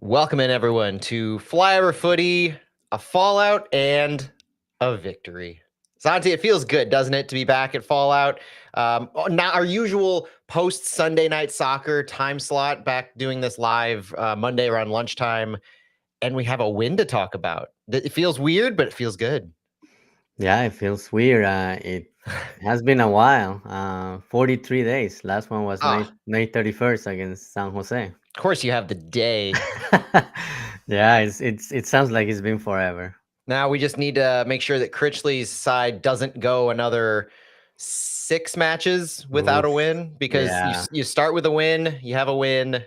Welcome in, everyone, to Flyover Footy, a fallout and a victory. Santi, it feels good, doesn't it, to be back at Fallout? Not our usual post-Sunday night soccer time slot, back doing this live Monday around lunchtime, and we have a win to talk about. It feels weird, but it feels good. Yeah, it feels weird. It has been a while. 43 days. Last one was Ah, May 31st against San Jose. of course you have the day. Yeah, it sounds like it's been forever. Now we just need to make sure that Critchley's side doesn't go another 6 matches without a Oof. win, because Yeah. you start with a win, you have a win.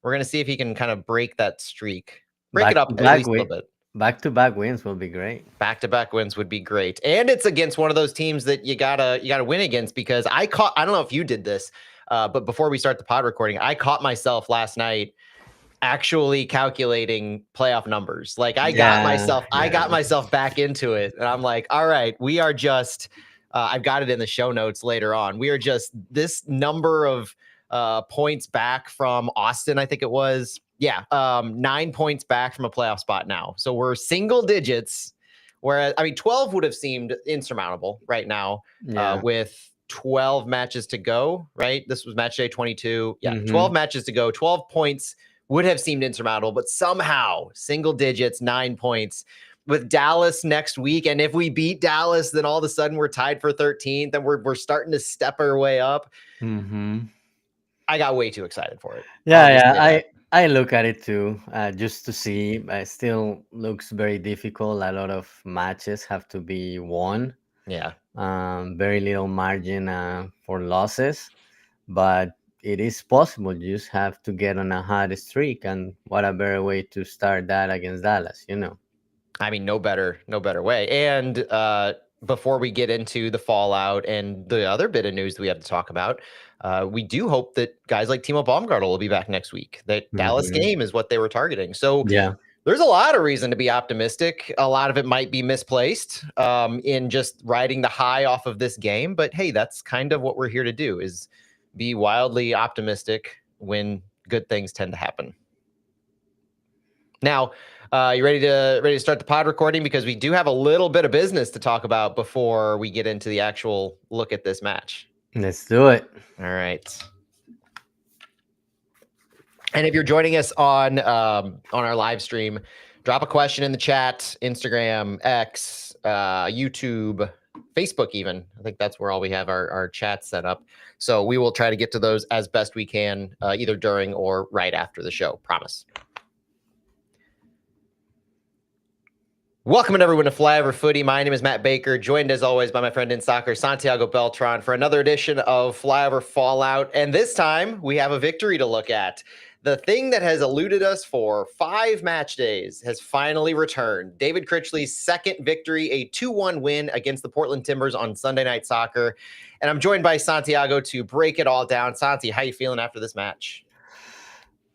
We're gonna see if he can kind of break that streak. Break it Back to up at back least a win, little bit. back to back wins will be great. Back-to-back wins would be great. And it's against one of those teams that you gotta win against, because I don't know if you did this, but before we start the pod recording, I caught myself last night actually calculating playoff numbers. Like I got Yeah. myself back into it, and I'm like, all right, we are just I've got it in the show notes later on. We are just this number of points back from Austin, I think it was. Yeah, 9 points back from a playoff spot now. So we're single digits, whereas 12 would have seemed insurmountable right now, Yeah. with 12 matches to go, right? This was match day 22. Yeah, Mm-hmm. 12 matches to go, 12 points would have seemed insurmountable, but somehow single digits, 9 points with Dallas next week. And if we beat Dallas, then all of a sudden we're tied for 13th and we're starting to step our way up. Mm-hmm. I got way too excited for it. I'll Yeah, just yeah. say that. I look at it too, just to see. It still looks very difficult. A lot of matches have to be won. Yeah. Very little margin for losses, but it is possible. You just have to get on a hot streak, and what a better way to start that against Dallas. I mean, no better way. And before we get into the fallout and the other bit of news that we have to talk about, we do hope that guys like Timo Baumgartel will be back next week. That Dallas Hmm. game is what they were targeting. So Yeah, there's a lot of reason to be optimistic. A lot of it might be misplaced in just riding the high off of this game. But hey, that's kind of what we're here to do, is be wildly optimistic when good things tend to happen. Now, you ready to start the pod recording? Because we do have a little bit of business to talk about before we get into the actual look at this match. let's do it. All right. And if you're joining us on our live stream, drop a question in the chat, Instagram, X, YouTube, Facebook even. I think that's where all we have our chats set up. So we will try to get to those as best we can, either during or right after the show. Promise. Welcome everyone to Flyover Footy. My name is Matt Baker, joined as always by my friend in soccer, Santiago Beltran, for another edition of Flyover Fallout. And this time we have a victory to look at. The thing that has eluded us for 5 match days has finally returned. David Critchley's second victory, a 2-1 win against the Portland Timbers on Sunday Night Soccer. And I'm joined by Santiago to break it all down. Santi, how you feeling after this match?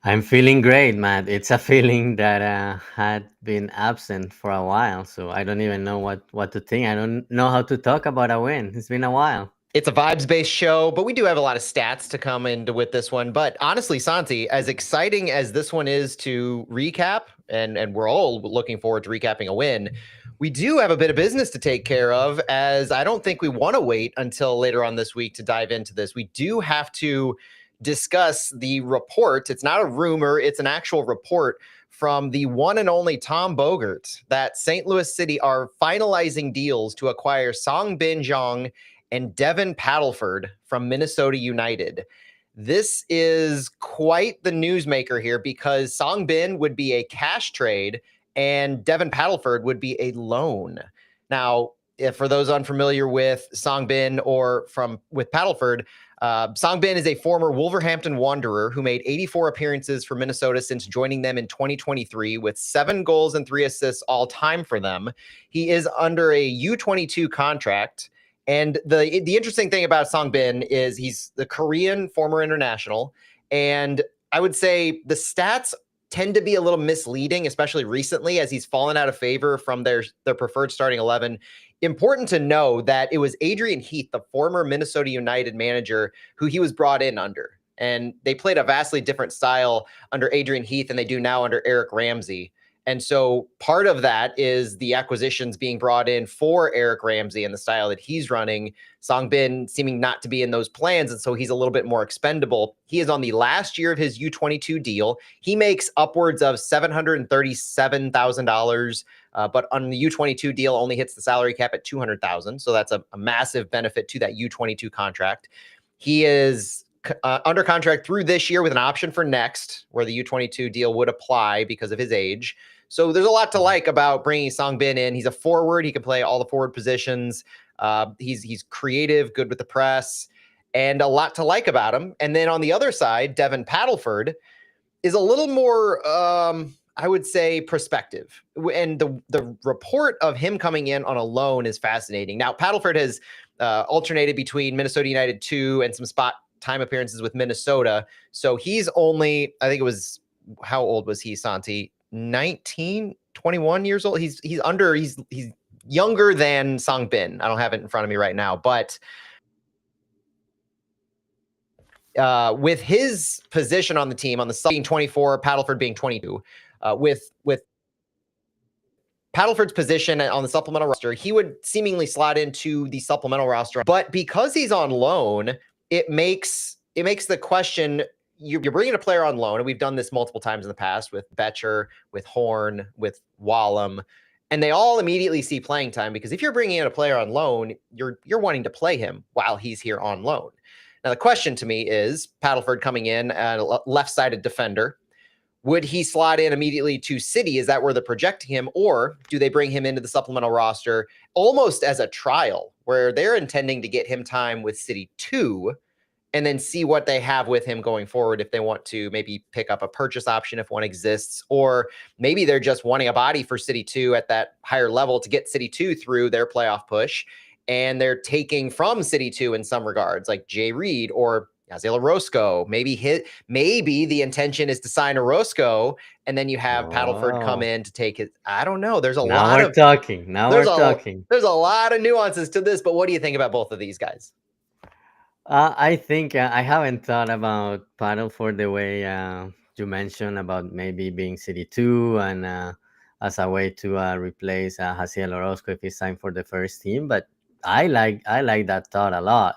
I'm feeling great, Matt. It's a feeling that had been absent for a while, so I don't even know what to think. I don't know how to talk about a win. It's been a while. It's a vibes-based show, but we do have a lot of stats to come into with this one. But honestly, Santi, as exciting as this one is to recap, and we're all looking forward to recapping a win, we do have a bit of business to take care of, as I don't think we want to wait until later on this week to dive into this. We do have to discuss the report. It's not a rumor, it's an actual report from the one and only Tom Bogert that St. Louis City are finalizing deals to acquire Song Bin Jong and Devin Paddleford from Minnesota United. This is quite the newsmaker here, because Song Bin would be a cash trade and Devin Paddleford would be a loan. Now, if for those unfamiliar with Song Bin or with Paddleford, Song Bin is a former Wolverhampton Wanderer who made 84 appearances for Minnesota since joining them in 2023, with 7 goals and 3 assists all time for them. He is under a U22 contract. And the interesting thing about Song Bin is he's the Korean former international. And I would say the stats tend to be a little misleading, especially recently, as he's fallen out of favor from their preferred starting 11. Important to know that it was Adrian Heath, the former Minnesota United manager, who he was brought in under. And they played a vastly different style under Adrian Heath than they do now under Eric Ramsey. And so part of that is the acquisitions being brought in for Eric Ramsey and the style that he's running. Songbin seeming not to be in those plans, and so he's a little bit more expendable. He is on the last year of his U22 deal. He makes upwards of $737,000, but on the U22 deal only hits the salary cap at $200,000. So that's a massive benefit to that U22 contract. He is under contract through this year with an option for next, where the U22 deal would apply because of his age. So there's a lot to like about bringing Songbin in. He's a forward. He can play all the forward positions. He's creative, good with the press, and a lot to like about him. And then on the other side, Devin Paddleford is a little more, I would say, perspective. And the report of him coming in on a loan is fascinating. Now, Paddleford has alternated between Minnesota United 2 and some spot time appearances with Minnesota. So he's only, I think it was, how old was he, Santi? 19, 21 years old. He's younger than Songbin. I don't have it in front of me right now, but with his position on the team, on the sub being 24, Paddleford being 22, with Paddleford's position on the supplemental roster, he would seemingly slot into the supplemental roster. But because he's on loan, it makes the question, you're bringing a player on loan, and we've done this multiple times in the past with Betcher, with Horn, with Wallum, and they all immediately see playing time, because if you're bringing in a player on loan, you're wanting to play him while he's here on loan. Now, the question to me is, Paddleford coming in, a left-sided defender, would he slot in immediately to City? Is that where they're projecting him? Or do they bring him into the supplemental roster almost as a trial, where they're intending to get him time with City 2 and then see what they have with him going forward, if they want to maybe pick up a purchase option if one exists, or maybe they're just wanting a body for City 2 at that higher level to get City 2 through their playoff push, and they're taking from City 2 in some regards, like Jay Reed or Yaziel Arosco. Maybe the intention is to sign Arosco, and then you have Paddleford come in to take it. I don't know. There's a lot of talking. Now we're talking. There's a lot of nuances to this, but what do you think about both of these guys? I think I haven't thought about Paddleford the way you mentioned about maybe being City 2 and as a way to replace Jaciel Orozco if he's signed for the first team. But I like that thought a lot.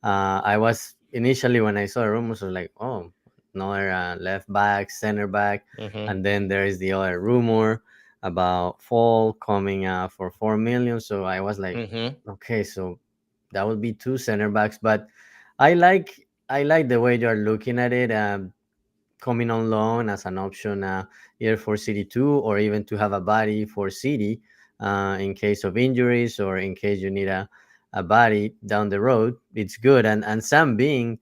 I was initially, when I saw the rumors, I was like, oh, another left back, center back. And then there is the other rumor about Fall coming for $4 million. So I was like, okay, so that would be 2 center backs. But I like the way you are looking at it, coming on loan as an option either for City 2 or even to have a body for City in case of injuries or in case you need a body down the road. It's good. And Sam Bing,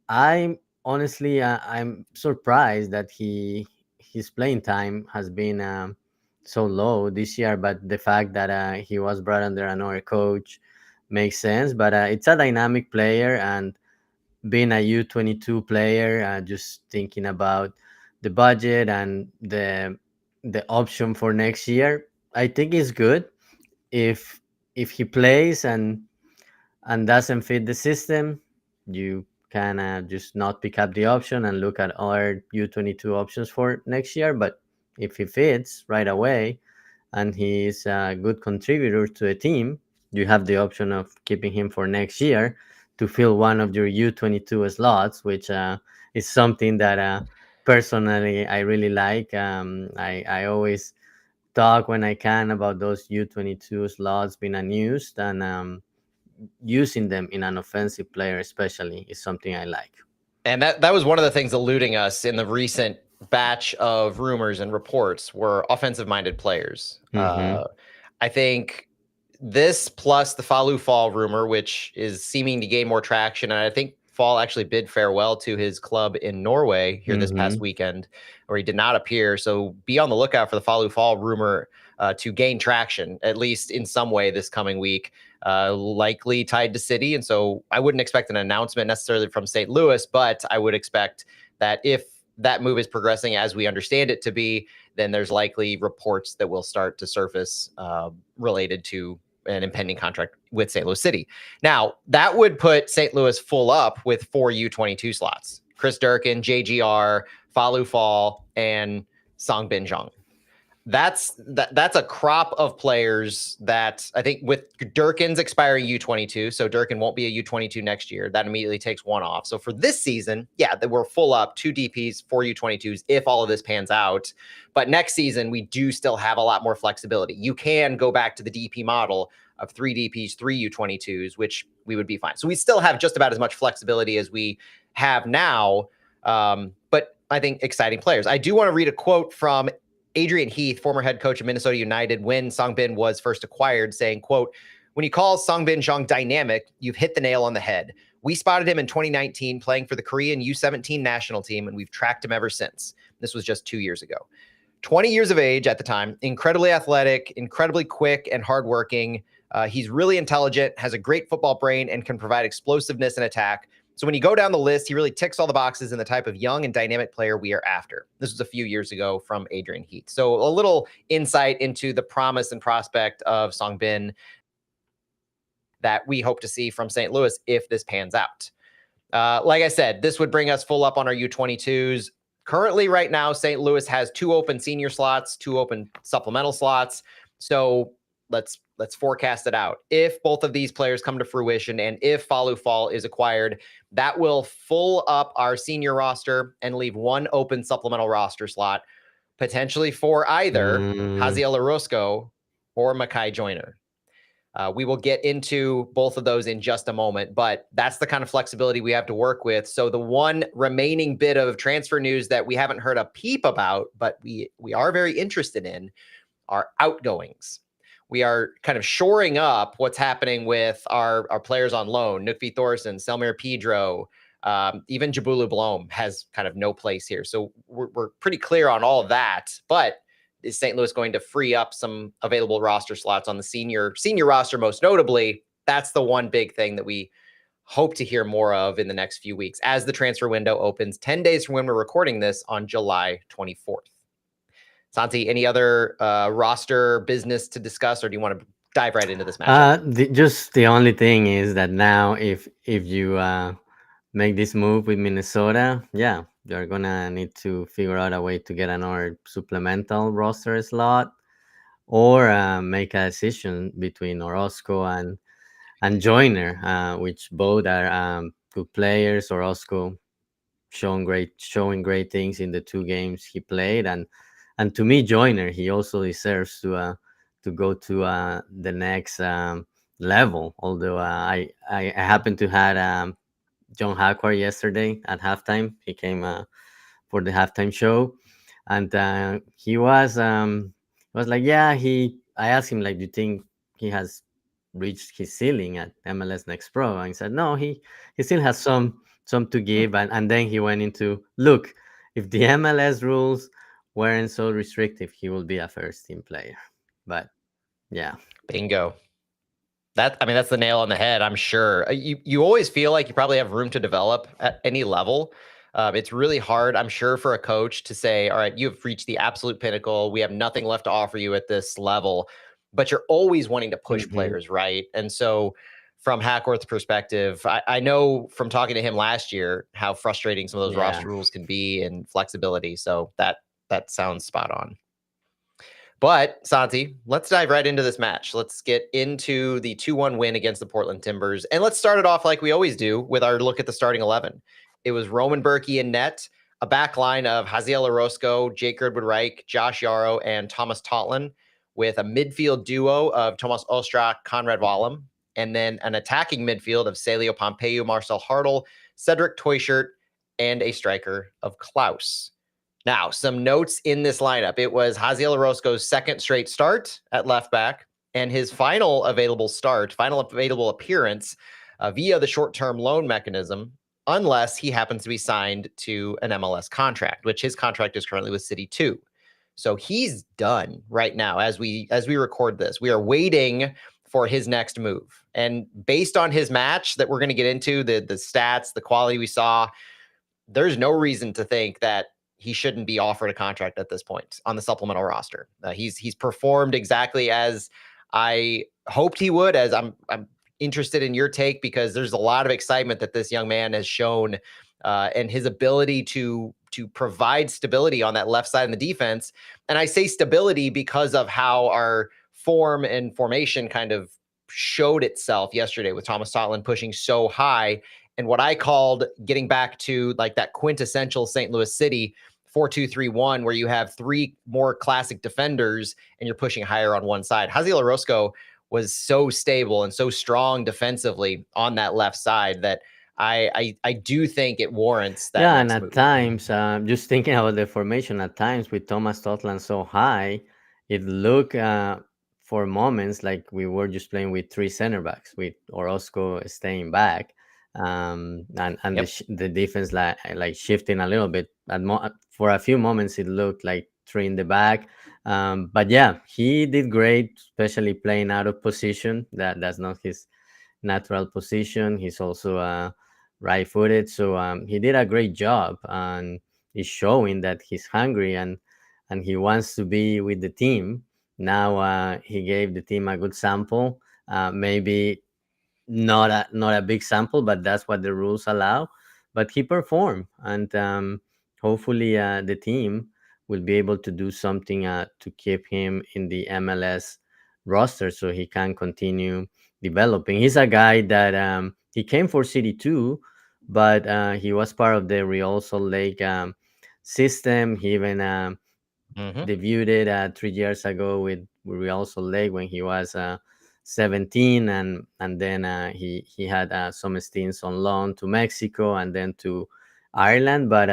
I'm honestly I'm surprised that his playing time has been so low this year, but the fact that he was brought under another coach makes sense. But it's a dynamic player, and being a U22 player, just thinking about the budget and the option for next year, I think is good. If he plays and doesn't fit the system, you can just not pick up the option and look at other U22 options for next year. But if he fits right away and he's a good contributor to a team, you have the option of keeping him for next year to fill one of your U22 slots, which is something that personally I really like. I always talk when I can about those U22 slots being unused, and using them in an offensive player especially is something I like. And that was one of the things eluding us in the recent batch of rumors and reports were offensive-minded players. I think this plus the Falu Fall rumor, which is seeming to gain more traction, and I think Fall actually bid farewell to his club in Norway here this past weekend, where he did not appear. So be on the lookout for the Falu Fall rumor to gain traction, at least in some way this coming week, likely tied to City. And so I wouldn't expect an announcement necessarily from St. Louis, but I would expect that if that move is progressing as we understand it to be, then there's likely reports that will start to surface related to an impending contract with St. Louis City. Now, that would put St. Louis full up with 4 U22 slots Chris Durkin, JGR, Falu Fall, and Songbin Jung. That's a crop of players that I think, with Durkin's expiring U22, so Durkin won't be a U22 next year. That immediately takes one off. So for this season, yeah, we're full up 2 DPs, 4 U22s if all of this pans out. But next season, we do still have a lot more flexibility. You can go back to the DP model of 3 DPs, 3 U22s, which we would be fine. So we still have just about as much flexibility as we have now. But I think exciting players. I do want to read a quote from Adrian Heath, former head coach of Minnesota United, when Songbin was first acquired, saying, quote, "When you call Songbin Jung dynamic, you've hit the nail on the head. We spotted him in 2019 playing for the Korean U17 national team, and we've tracked him ever since." This was just 2 years ago. 20 years of age at the time, incredibly athletic, incredibly quick and hardworking. He's really intelligent, has a great football brain, and can provide explosiveness in attack. So when you go down the list, he really ticks all the boxes in the type of young and dynamic player we are after. This was a few years ago from Adrian Heath. So a little insight into the promise and prospect of Songbin that we hope to see from St. Louis if this pans out. Like I said, this would bring us full up on our U22s. Currently, right now, St. Louis has 2 open senior slots, 2 open supplemental slots. So let's forecast it out. If both of these players come to fruition and if Falu Fall is acquired, that will full up our senior roster and leave 1 open supplemental roster slot, potentially for either Haziel Arosco or Makai Joyner. We will get into both of those in just a moment, but that's the kind of flexibility we have to work with. So the one remaining bit of transfer news that we haven't heard a peep about, but we are very interested in, are outgoings. We are kind of shoring up what's happening with our players on loan. Nukvi Thorson, Selmir Pedro, even Jabulu Blom has kind of no place here. So we're pretty clear on all of that. But is St. Louis going to free up some available roster slots on the senior roster, most notably? That's the one big thing that we hope to hear more of in the next few weeks as the transfer window opens 10 days from when we're recording this on July 24th. Santi, any other roster business to discuss, or do you want to dive right into this matchup? Just the only thing is that now, if you make this move with Minnesota, yeah, you're gonna need to figure out a way to get another supplemental roster slot, or make a decision between Orozco and Joyner, which both are good players. Orozco showing great things in the 2 games he played, and to me, Joyner, he also deserves to go to the next level. Although I happened to had John Hackward yesterday at halftime. He came for the halftime show, and he was like, yeah. I asked him, like, do you think he has reached his ceiling at MLS Next Pro? And he said no, he still has some to give. And then he went into, look, if the MLS rules weren't so restrictive, he will be a first team player. But yeah, Bingo. That's the nail on the head. I'm sure you always feel like you probably have room to develop at any level. It's really hard, I'm sure, for a coach to say, all right, you've reached the absolute pinnacle. We have nothing left to offer you at this level, but you're always wanting to push players, right? And so from Hackworth's perspective, I know from talking to him last year how frustrating some of those roster rules can be and flexibility. So that sounds spot on. But Santi, let's dive right into this match. Let's get into the 2-1 win against the Portland Timbers. And let's start it off like we always do with our look at the starting 11. It was Roman Berkey in net, a back line of Haziel Orozco, Jake Girdwood-Reich, Josh Yarrow, and Thomas Totlin, with a midfield duo of Tomas Ostrak, Conrad Wallem, and then an attacking midfield of Celio Pompeu, Marcel Hartl, Cedric Teuchert, and a striker of Klaus. Now, some notes in this lineup. It was Haziel Orozco's second straight start at left back, and his final available appearance via the short-term loan mechanism, unless he happens to be signed to an MLS contract, which his contract is currently with City 2. So he's done right now as we record this. We are waiting for his next move. And based on his match that we're going to get into, the stats, the quality we saw, there's no reason to think that he shouldn't be offered a contract at this point on the supplemental roster. He's performed exactly as I hoped he would. As I'm interested in your take, because there's a lot of excitement that this young man has shown and his ability to provide stability on that left side in the defense. And I say stability because of how our form and formation kind of showed itself yesterday with Thomas Totland pushing so high, and what I called getting back to like that quintessential St. Louis City 4-2-3-1, where you have three more classic defenders and you're pushing higher on one side. Haziel Arosco was so stable and so strong defensively on that left side that I do think it warrants that Yeah, and next at move. times, just thinking about the formation, at times with Thomas Totland so high, it looked for moments like we were just playing with three center backs, with Orozco staying back, and Yep. the defense like shifting a little bit. For a few moments, it looked like three in the back. But yeah, he did great, especially playing out of position. That's not his natural position. He's also right-footed, so he did a great job, and he's showing that he's hungry and he wants to be with the team. Now he gave the team a good sample. Maybe not a big sample, but that's what the rules allow. But he performed, and hopefully the team will be able to do something to keep him in the MLS roster so he can continue developing. He's a guy that he came for City 2, but he was part of the Real Salt Lake system. He even Mm-hmm. debuted 3 years ago with Real Salt Lake when he was 17, and then he had some stints on loan to Mexico and then to Ireland. But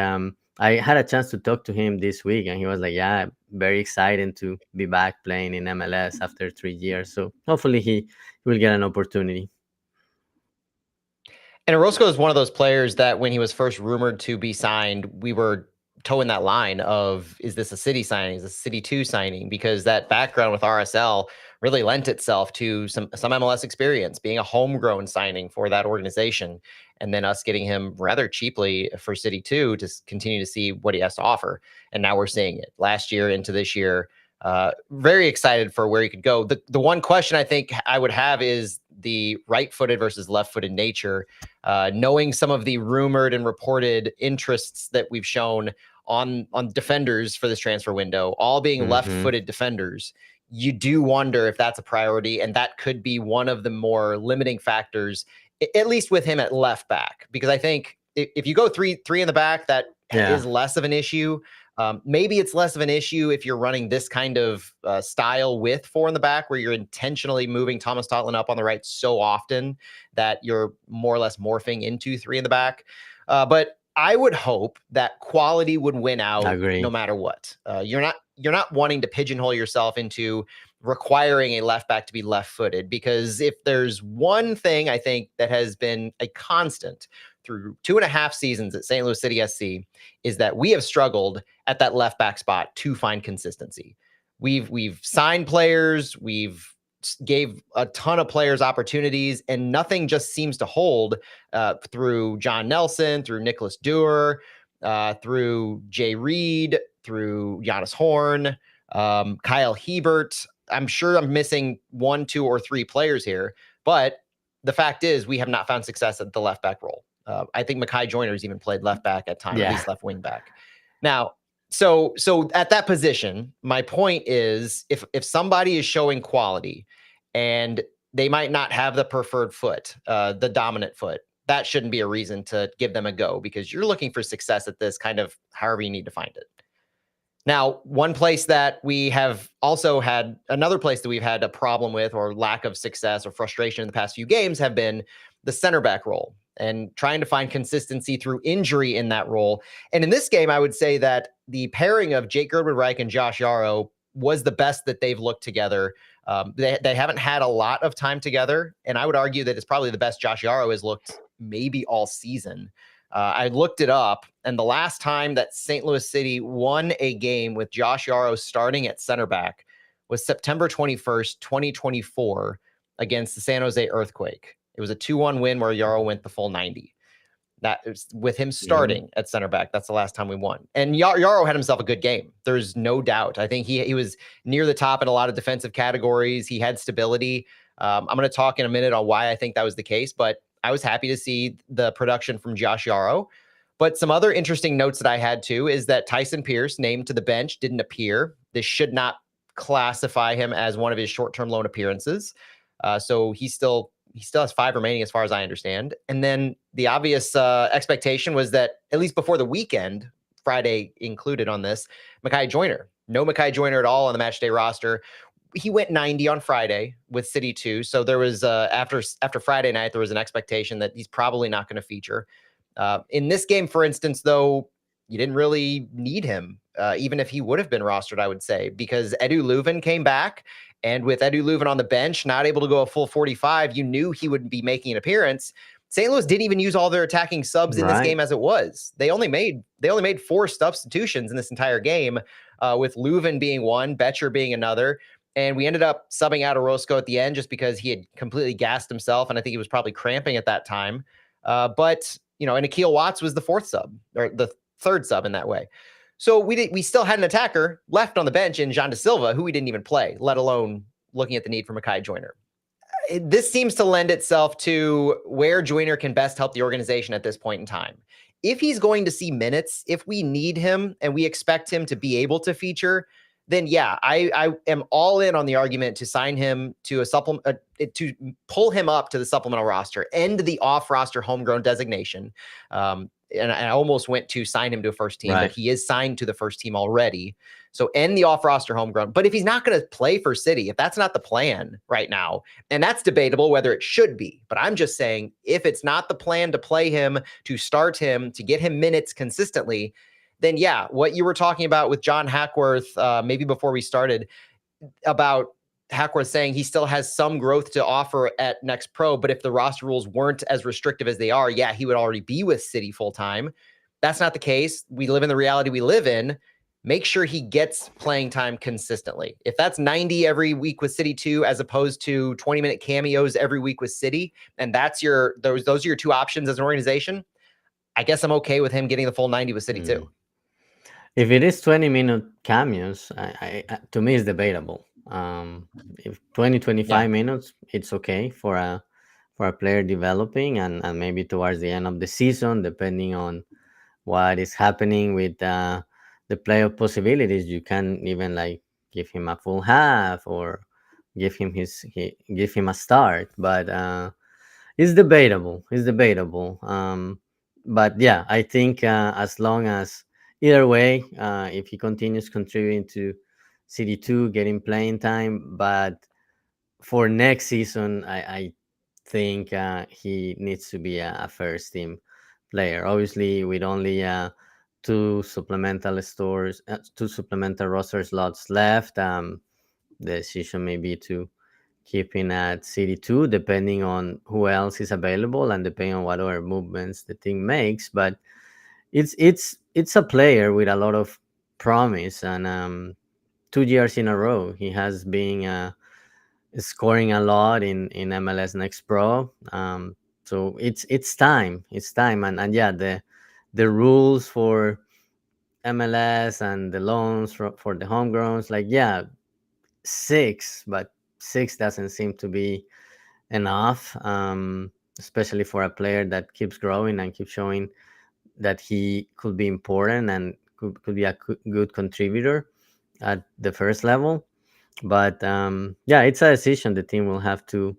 I had a chance to talk to him this week, and he was like, "Yeah, very exciting to be back playing in MLS after 3 years." So hopefully he will get an opportunity. And Orozco is one of those players that when he was first rumored to be signed, we were towing that line of, is this a City signing? Is this a City 2 signing? Because that background with RSL really lent itself to some MLS experience, being a homegrown signing for that organization. And then us getting him rather cheaply for City 2 to continue to see what he has to offer. And now we're seeing it last year into this year. Very excited for where he could go. The one question I think I would have is the right-footed versus left-footed nature. Knowing some of the rumored and reported interests that we've shown on defenders for this transfer window, all being Hmm. left-footed defenders, you do wonder if that's a priority, and that could be one of the more limiting factors, at least with him at left back, because I think if you go three in the back, that Yeah, is less of an issue. Maybe it's less of an issue if you're running this kind of style with four in the back, where you're intentionally moving Thomas Totland up on the right so often that you're more or less morphing into three in the back. But I would hope that quality would win I out no agree. matter what. You're not wanting to pigeonhole yourself into requiring a left back to be left-footed, because if there's one thing I think that has been a constant through 2.5 seasons at St. Louis City SC is that we have struggled at that left back spot to find consistency. We've signed players, we've gave a ton of players opportunities, and nothing just seems to hold through John Nelson, through Nicholas Dewar, through Jay Reed, through Giannis Horn, Kyle Hebert. I'm sure I'm missing 1, 2, or 3 players here, but the fact is we have not found success at the left back role. I think Makai Joyner's even played left back at time, or at Yeah, least left wing back. Now, so at that position, my point is if somebody is showing quality and they might not have the preferred foot, the dominant foot, that shouldn't be a reason to give them a go, because you're looking for success at this kind of however you need to find it. Now, one place that we have also had, another place that we've had a problem with or lack of success or frustration in the past few games have been the center back role and trying to find consistency through injury in that role. And in this game, I would say that the pairing of Jake Girdwood-Reich and Josh Yarrow was the best that they've looked together. They haven't had a lot of time together, and I would argue that it's probably the best Josh Yarrow has looked maybe all season. I looked it up, and the last time that St. Louis City won a game with Josh Yarrow starting at center back was September 21st, 2024, against the San Jose Earthquake. It was a 2-1 win where Yarrow went the full 90. That is with him mhm. starting at center back. That's the last time we won. And Yarrow had himself a good game. There's no doubt. I think he was near the top in a lot of defensive categories. He had stability. I'm going to talk in a minute on why I think that was the case, but I was happy to see the production from Josh Yarrow. But some other interesting notes that I had too is that Tyson Pierce, named to the bench, didn't appear. This should not classify him as one of his short-term loan appearances. So he still has 5 remaining, as far as I understand. And then the obvious expectation was that at least before the weekend, Friday included on this, Mekhi Joyner. No Mekhi Joyner at all on the match day roster. He went 90 on Friday with City 2. So there was after Friday night, there was an expectation that he's probably not going to feature. In this game, for instance, though, you didn't really need him, even if he would have been rostered, I would say, because Edu Leuven came back. And with Edu Leuven on the bench, not able to go a full 45, you knew he would be making an appearance. St. Louis didn't even use all their attacking subs in this game as it was. They only made 4 substitutions in this entire game, with Leuven being one, Betcher being another. And we ended up subbing out Arosco at the end just because he had completely gassed himself, and I think he was probably cramping at that time. But and Akil Watts was the 4th sub, or the 3rd sub in that way. So we still had an attacker left on the bench in Jean Da Silva, who we didn't even play, let alone looking at the need for Mekhi Joyner. This seems to lend itself to where Joyner can best help the organization at this point in time. If he's going to see minutes, if we need him and we expect him to be able to feature, then yeah, I am all in on the argument to sign him to a supplement, to pull him up to the supplemental roster, end the off-roster homegrown designation. And I almost went to sign him to a first team, but he is signed to the first team already. So end the off-roster homegrown. But if he's not going to play for City, if that's not the plan right now, and that's debatable whether it should be, but I'm just saying, if it's not the plan to play him, to start him, to get him minutes consistently, then yeah, what you were talking about with John Hackworth, maybe before we started, about Hackworth saying he still has some growth to offer at Next Pro, but if the roster rules weren't as restrictive as they are, yeah, he would already be with City full time. That's not the case. We live in the reality we live in. Make sure he gets playing time consistently. If that's 90 every week with City 2, as opposed to 20-minute cameos every week with City, and that's those are your 2 options as an organization, I guess I'm okay with him getting the full 90 with City 2. If it is 20-minute cameos, to me, it's debatable. If 25 minutes, it's okay for a player developing, and maybe towards the end of the season, depending on what is happening with the playoff possibilities, you can even like give him a full half or give him a start. But it's debatable. But yeah, I think as long as either way, if he continues contributing to City 2, getting playing time, but for next season, I think he needs to be a first team player. Obviously, with only 2 supplemental roster slots left, the decision may be to keep him at City 2, depending on who else is available and depending on what other movements the team makes. But it's a player with a lot of promise, and 2 years in a row he has been scoring a lot in MLS Next Pro. So it's time, and yeah, the rules for MLS and the loans for the homegrowns, like, yeah, 6, but 6 doesn't seem to be enough, especially for a player that keeps growing and keeps showing that he could be important and could be a good contributor at the first level. But yeah, it's a decision the team will have to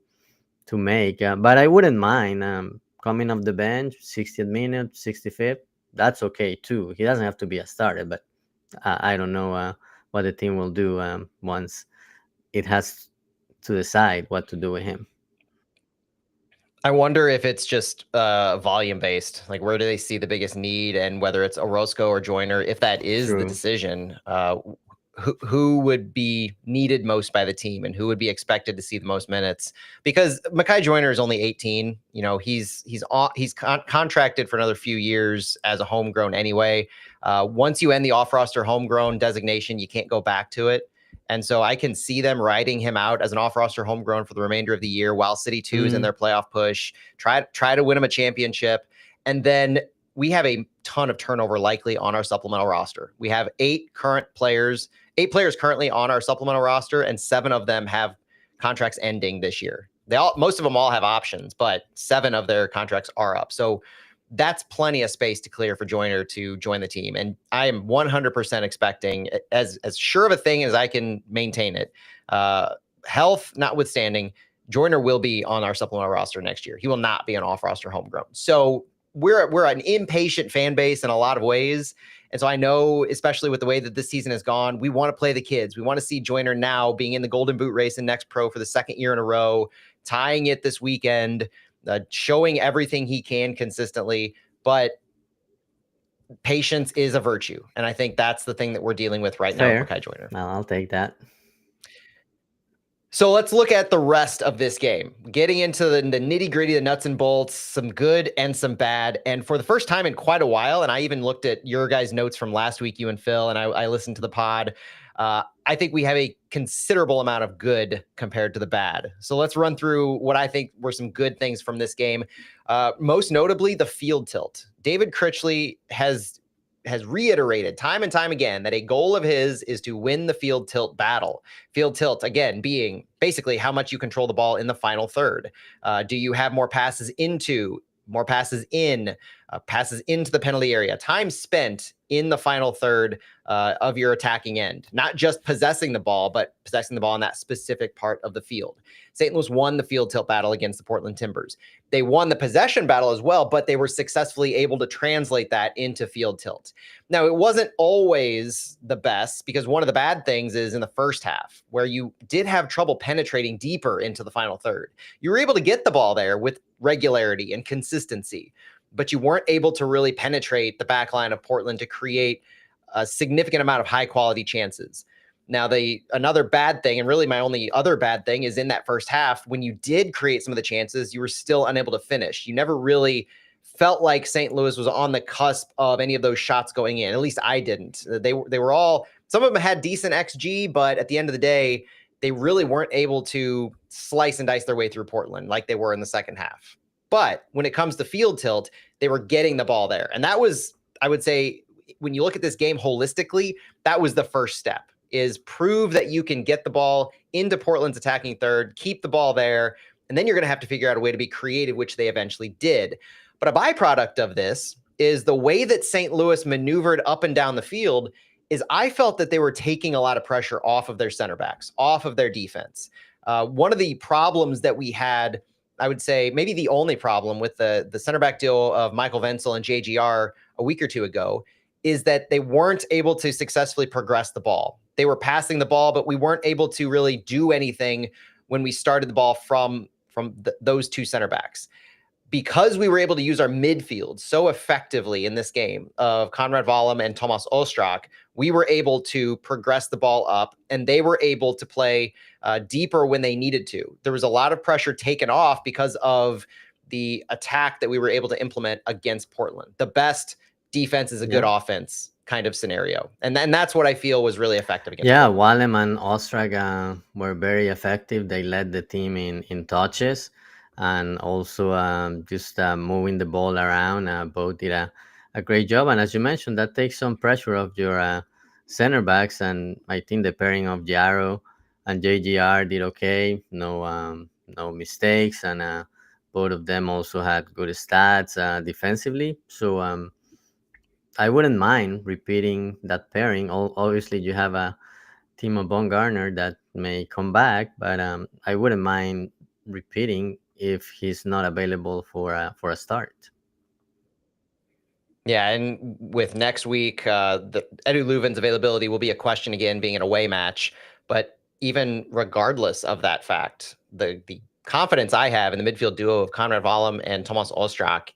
make. But I wouldn't mind coming off the bench, 60th minute, 65th. That's okay too. He doesn't have to be a starter, but I don't know what the team will do once it has to decide what to do with him. I wonder if it's just volume based, like where do they see the biggest need, and whether it's Orozco or Joyner, if that is the decision, who would be needed most by the team and who would be expected to see the most minutes? Because Mekhi Joyner is only 18. He's contracted for another few years as a homegrown anyway. Once you end the off-roster homegrown designation, you can't go back to it. And so I can see them riding him out as an off-roster homegrown for the remainder of the year while City 2 is in their playoff push, try to win him a championship. And then we have a ton of turnover likely on our supplemental roster. We have 8 players currently on our supplemental roster, and 7 of them have contracts ending this year. Most of them all have options, but 7 of their contracts are up. So that's plenty of space to clear for Joyner to join the team. And I am 100% expecting, as sure of a thing as I can maintain it, health notwithstanding, Joyner will be on our supplemental roster next year. He will not be an off-roster homegrown. So we're an impatient fan base in a lot of ways. And so I know, especially with the way that this season has gone, we want to play the kids. We want to see Joyner now being in the Golden Boot race in Next Pro for the second year in a row, tying it this weekend, showing everything he can consistently. But patience is a virtue. And I think that's the thing that we're dealing with right now with Mekhi Joyner. I'll take that. So let's look at the rest of this game, getting into the nitty gritty, the nuts and bolts, some good and some bad. And for the first time in quite a while, and I even looked at your guys' notes from last week, you and Phil, and I listened to the pod. I think we have a considerable amount of good compared to the bad. So let's run through what I think were some good things from this game. Most notably, the field tilt. David Critchley has reiterated time and time again that a goal of his is to win the field tilt battle. Field tilt, again, being basically how much you control the ball in the final third. Do you have more passes into, more passes in, passes into the penalty area, time spent in the final third of your attacking end, not just possessing the ball, but possessing the ball in that specific part of the field. St. Louis won the field tilt battle against the Portland Timbers. They won the possession battle as well, but they were successfully able to translate that into field tilt. Now, it wasn't always the best, because one of the bad things is in the first half, where you did have trouble penetrating deeper into the final third. You were able to get the ball there with regularity and consistency, but you weren't able to really penetrate the back line of Portland to create a significant amount of high quality chances. Now, another bad thing, and really my only other bad thing, is in that first half, when you did create some of the chances, you were still unable to finish. You never really felt like St. Louis was on the cusp of any of those shots going in. At least I didn't. They were all, some of them had decent XG, but at the end of the day, they really weren't able to slice and dice their way through Portland like they were in the second half. But when it comes to field tilt, they were getting the ball there. And that was, I would say, when you look at this game holistically, that was the first step, is prove that you can get the ball into Portland's attacking third, keep the ball there, and then you're going to have to figure out a way to be creative, which they eventually did. But a byproduct of this is the way that St. Louis maneuvered up and down the field is I felt that they were taking a lot of pressure off of their center backs, off of their defense. One of the problems that we had, I would say maybe the only problem with the center back deal of Michael Wenzel and JGR a week or two ago, is that they weren't able to successfully progress the ball. They were passing the ball, but we weren't able to really do anything when we started the ball from those two center backs. Because we were able to use our midfield so effectively in this game of Konrad Wallem and Tomas Ostrak, we were able to progress the ball up, and they were able to play deeper when they needed to. There was a lot of pressure taken off because of the attack that we were able to implement against Portland. The best defense is a good offense kind of scenario. And that's what I feel was really effective against Portland. Wallem and Ostrak were very effective. They led the team in touches, and also just moving the ball around. Both did a great job. And as you mentioned, that takes some pressure off your center backs. And I think the pairing of Jaro and JGR did okay. No mistakes. And both of them also had good stats defensively. So I wouldn't mind repeating that pairing. Obviously, you have a Timo Baumgartner that may come back, but I wouldn't mind repeating if he's not available for a start. Yeah, and with next week, the Edu Leuven's availability will be a question again, being an away match. But even regardless of that fact, the confidence I have in the midfield duo of Konrad Wallem and Tomas Ostrak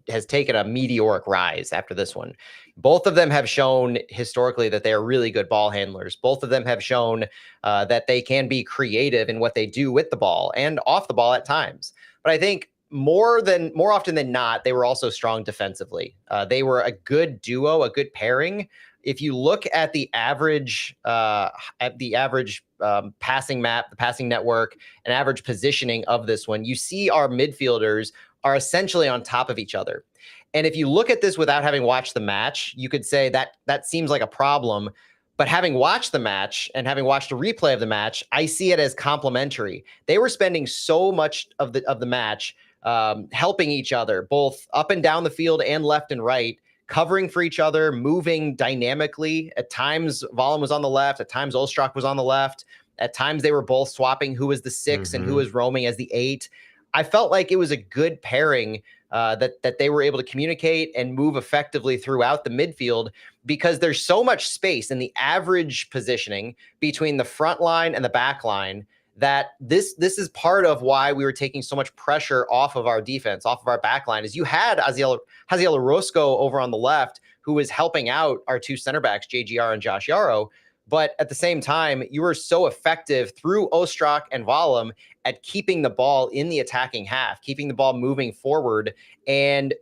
has taken a meteoric rise after this one. Both of them have shown historically that they are really good ball handlers. Both of them have shown that they can be creative in what they do with the ball and off the ball at times. But I think more often than not, they were also strong defensively. They were a good duo, a good pairing. If you look at the average passing map, the passing network, and average positioning of this one, you see our midfielders are essentially on top of each other. And if you look at this without having watched the match, you could say that seems like a problem. But having watched the match and having watched a replay of the match, I see it as complementary. They were spending so much of the match helping each other, both up and down the field and left and right, covering for each other, moving dynamically. At times, Volum was on the left. At times, Ostrak was on the left. At times, they were both swapping who was the 6 and who was roaming as the 8. I felt like it was a good pairing that they were able to communicate and move effectively throughout the midfield, because there's so much space in the average positioning between the front line and the back line that this is part of why we were taking so much pressure off of our defense, off of our back line, is you had Haziel Arosco over on the left, who was helping out our two center backs, JGR and Josh Yarrow. But at the same time, you were so effective through Ostrak and Volum at keeping the ball in the attacking half, keeping the ball moving forward and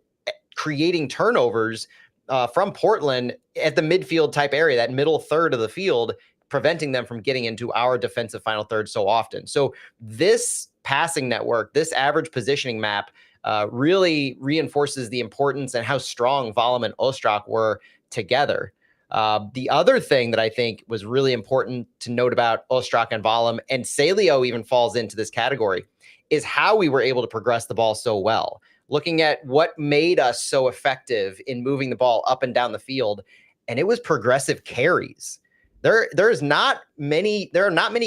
creating turnovers from Portland at the midfield type area, that middle third of the field, preventing them from getting into our defensive final third so often. So this passing network, this average positioning map, really reinforces the importance and how strong Volum and Ostrak were together. The other thing that I think was really important to note about Ostrak and Volum, and Celio even falls into this category, is how we were able to progress the ball so well. Looking at what made us so effective in moving the ball up and down the field, and it was progressive carries. There are not many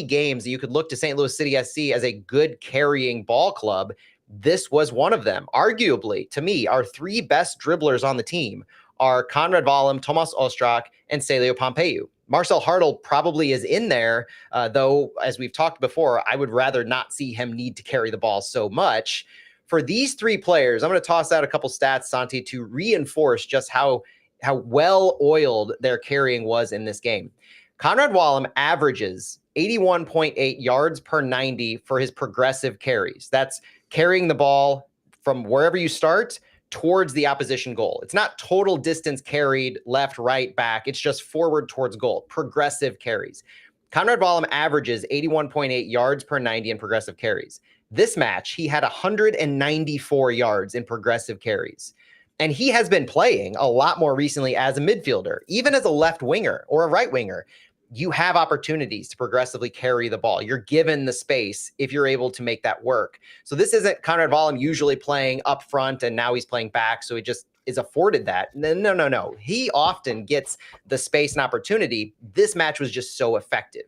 games that you could look to St. Louis City SC as a good carrying ball club. This was one of them. Arguably, to me, our 3 best dribblers on the team are Conrad Volum, Tomas Ostrak, and Celio Pompeu. Marcel Hartl probably is in there, though, as we've talked before, I would rather not see him need to carry the ball so much. For these 3 players, I'm going to toss out a couple stats, Santi, to reinforce just how well-oiled their carrying was in this game. Conrad Volum averages 81.8 yards per 90 for his progressive carries. That's carrying the ball from wherever you start towards the opposition goal. It's not total distance carried left, right, back. It's just forward towards goal. Progressive carries. Conrad Volum averages 81.8 yards per 90 in progressive carries. This match, he had 194 yards in progressive carries. And he has been playing a lot more recently as a midfielder, even as a left winger or a right winger. You have opportunities to progressively carry the ball. You're given the space if you're able to make that work. So this isn't Conrad Volum usually playing up front and now he's playing back, so he just is afforded that. No. He often gets the space and opportunity. This match was just so effective.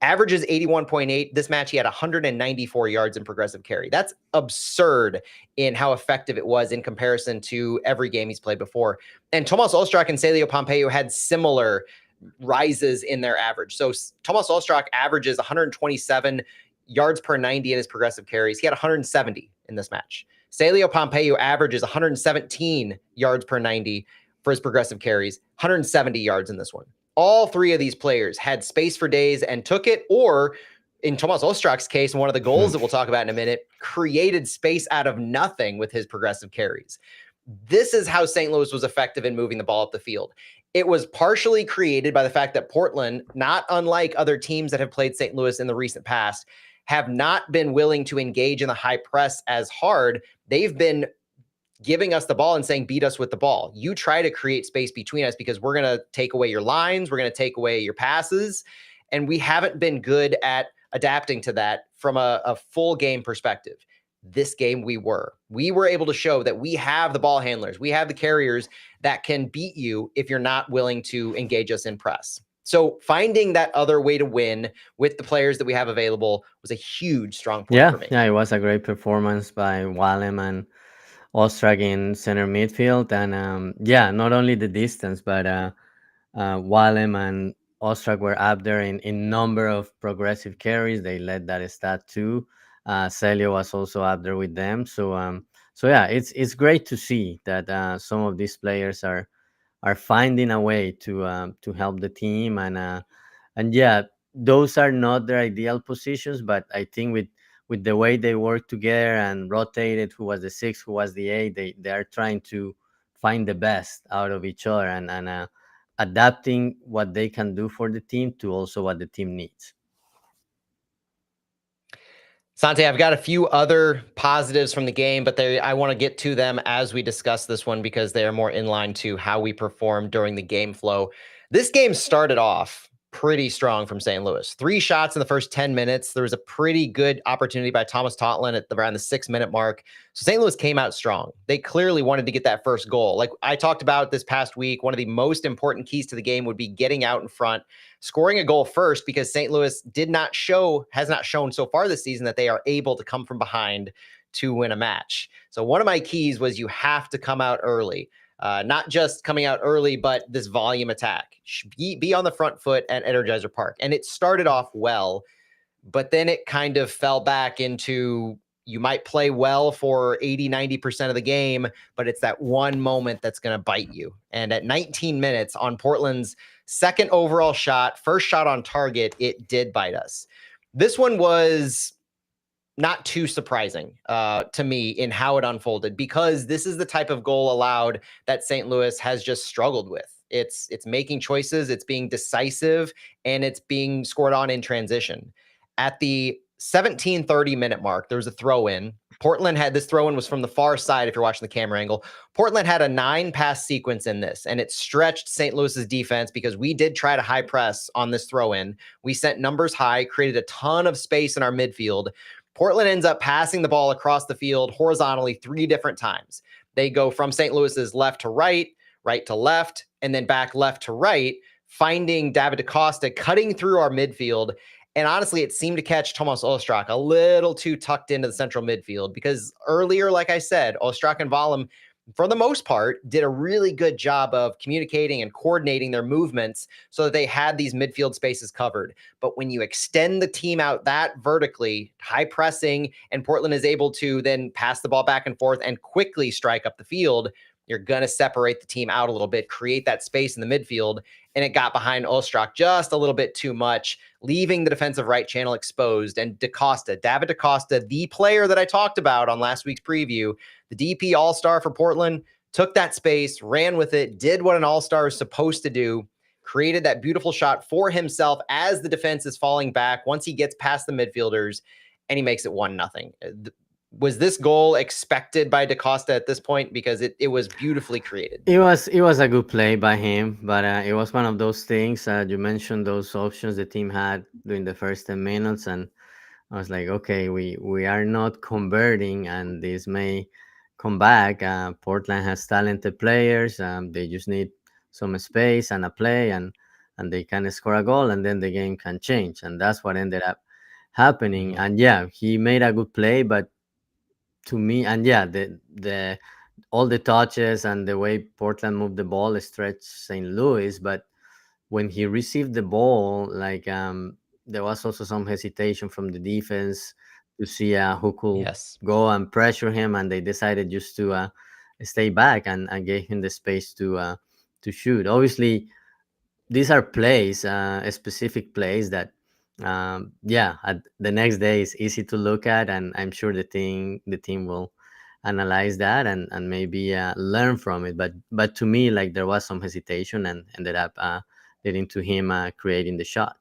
Averages 81.8. This match, he had 194 yards in progressive carry. That's absurd in how effective it was in comparison to every game he's played before. And Tomas Ostrak and Celio Pompeu had similar rises in their average. So Tomas Ostrak averages 127 yards per 90 in his progressive carries. He had 170 in this match. Celio Pompeu averages 117 yards per 90 for his progressive carries, 170 yards in this one. All 3 of these players had space for days and took it, or in Tomas Ostrak's case, one of the goals that we'll talk about in a minute, created space out of nothing with his progressive carries. This is how St. Louis was effective in moving the ball up the field. It was partially created by the fact that Portland, not unlike other teams that have played St. Louis in the recent past, have not been willing to engage in the high press as hard. They've been giving us the ball and saying, beat us with the ball. You try to create space between us because we're going to take away your lines. We're going to take away your passes. And we haven't been good at adapting to that from a full game perspective. This game we were able to show that we have the ball handlers. We have the carriers that can beat you if you're not willing to engage us in press. So finding that other way to win with the players that we have available was a huge strong point for me. Yeah, it was a great performance by Volum and Ostrak in center midfield. And not only the distance, but Volum and Ostrak were up there in number of progressive carries. They led that stat too. Celio was also up there with them. So yeah, it's great to see that some of these players are finding a way to help the team. And yeah, those are not their ideal positions, but I think with the way they work together and rotated, who was the 6, who was the 8, they are trying to find the best out of each other and adapting what they can do for the team to also what the team needs. Santi, I've got a few other positives from the game, but I want to get to them as we discuss this one because they are more in line to how we performed during the game flow. This game started off pretty strong from St. Louis. 3 shots in the first 10 minutes. There was a pretty good opportunity by Thomas Totland at around the 6-minute mark. So St. Louis came out strong. They clearly wanted to get that first goal. Like I talked about this past week, one of the most important keys to the game would be getting out in front, scoring a goal first, because St. Louis has not shown so far this season that they are able to come from behind to win a match. So one of my keys was you have to come out early. Not just coming out early, but this volume attack. Be on the front foot at Energizer Park. And it started off well, but then it kind of fell back into you might play well for 80, 90% of the game, but it's that one moment that's going to bite you. And at 19 minutes on Portland's second overall shot, first shot on target, it did bite us. This one was not too surprising to me in how it unfolded, because this is the type of goal allowed that St. Louis has just struggled with. It's making choices, it's being decisive, and it's being scored on in transition. At the 17:30 minute mark, there was a throw in. Portland had this throw in was from the far side. If you're watching the camera angle, Portland had a 9-pass sequence in this, and it stretched St. Louis's defense because we did try to high press on this throw in. We sent numbers high, created a ton of space in our midfield. Portland ends up passing the ball across the field horizontally 3 different times. They go from St. Louis's left to right, right to left, and then back left to right, finding David DaCosta cutting through our midfield. And honestly, it seemed to catch Tomas Ostrak a little too tucked into the central midfield, because earlier, like I said, Ostrak and Valum, for the most part, did a really good job of communicating and coordinating their movements so that they had these midfield spaces covered. But when you extend the team out that vertically, high pressing, and Portland is able to then pass the ball back and forth and quickly strike up the field, you're going to separate the team out a little bit, create that space in the midfield. And it got behind Ostrak just a little bit too much, leaving the defensive right channel exposed. And David DaCosta, the player that I talked about on last week's preview, the DP all-star for Portland, took that space, ran with it, did what an all-star is supposed to do, created that beautiful shot for himself as the defense is falling back once he gets past the midfielders, and he makes it 1-0. Was this goal expected by DaCosta at this point? Because it was beautifully created. It was a good play by him, but it was one of those things. You mentioned those options the team had during the first 10 minutes, and I was like, okay, we are not converting, and this may come back. Portland has talented players. They just need some space and a play, and they can score a goal, and then the game can change. And that's what ended up happening. Mm-hmm. And yeah, he made a good play, but to me, and yeah, the all the touches and the way Portland moved the ball stretched St. Louis. But when he received the ball, like there was also some hesitation from the defense to see who could go and pressure him, and they decided just to stay back and gave him the space to shoot. Obviously, these are plays, specific plays that the next day is easy to look at, and I'm sure the team will analyze that and maybe learn from it. But to me, like, there was some hesitation and ended up leading to him creating the shot.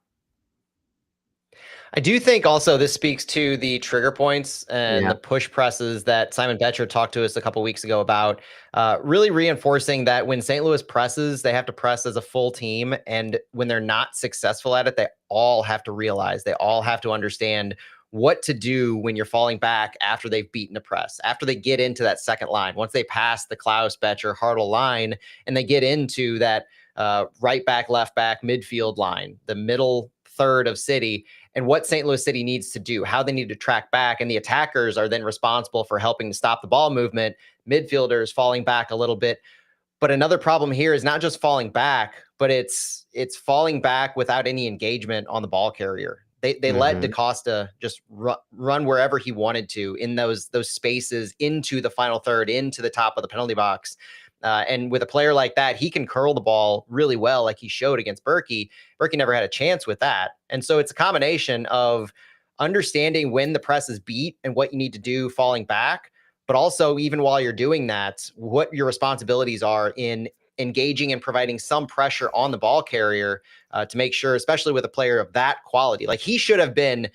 I do think also this speaks to the trigger points and the push presses that Simon Betcher talked to us a couple weeks ago about, really reinforcing that when St. Louis presses, they have to press as a full team. And when they're not successful at it, they all have to realize, they all have to understand what to do when you're falling back after they've beaten a press, after they get into that second line, once they pass the Klaus, Betcher, Hartl line, and they get into that right back, left back, midfield line, the middle third of City, and what St. Louis City needs to do, how they need to track back. And the attackers are then responsible for helping to stop the ball movement. Midfielders falling back a little bit. But another problem here is not just falling back, but it's falling back without any engagement on the ball carrier. They let DaCosta just run wherever he wanted to in those spaces into the final third, into the top of the penalty box. And with a player like that, he can curl the ball really well, like he showed against Berkey. Berkey never had a chance with that. And so it's a combination of understanding when the press is beat and what you need to do falling back, but also, even while you're doing that, what your responsibilities are in engaging and providing some pressure on the ball carrier to make sure, especially with a player of that quality, like he should have been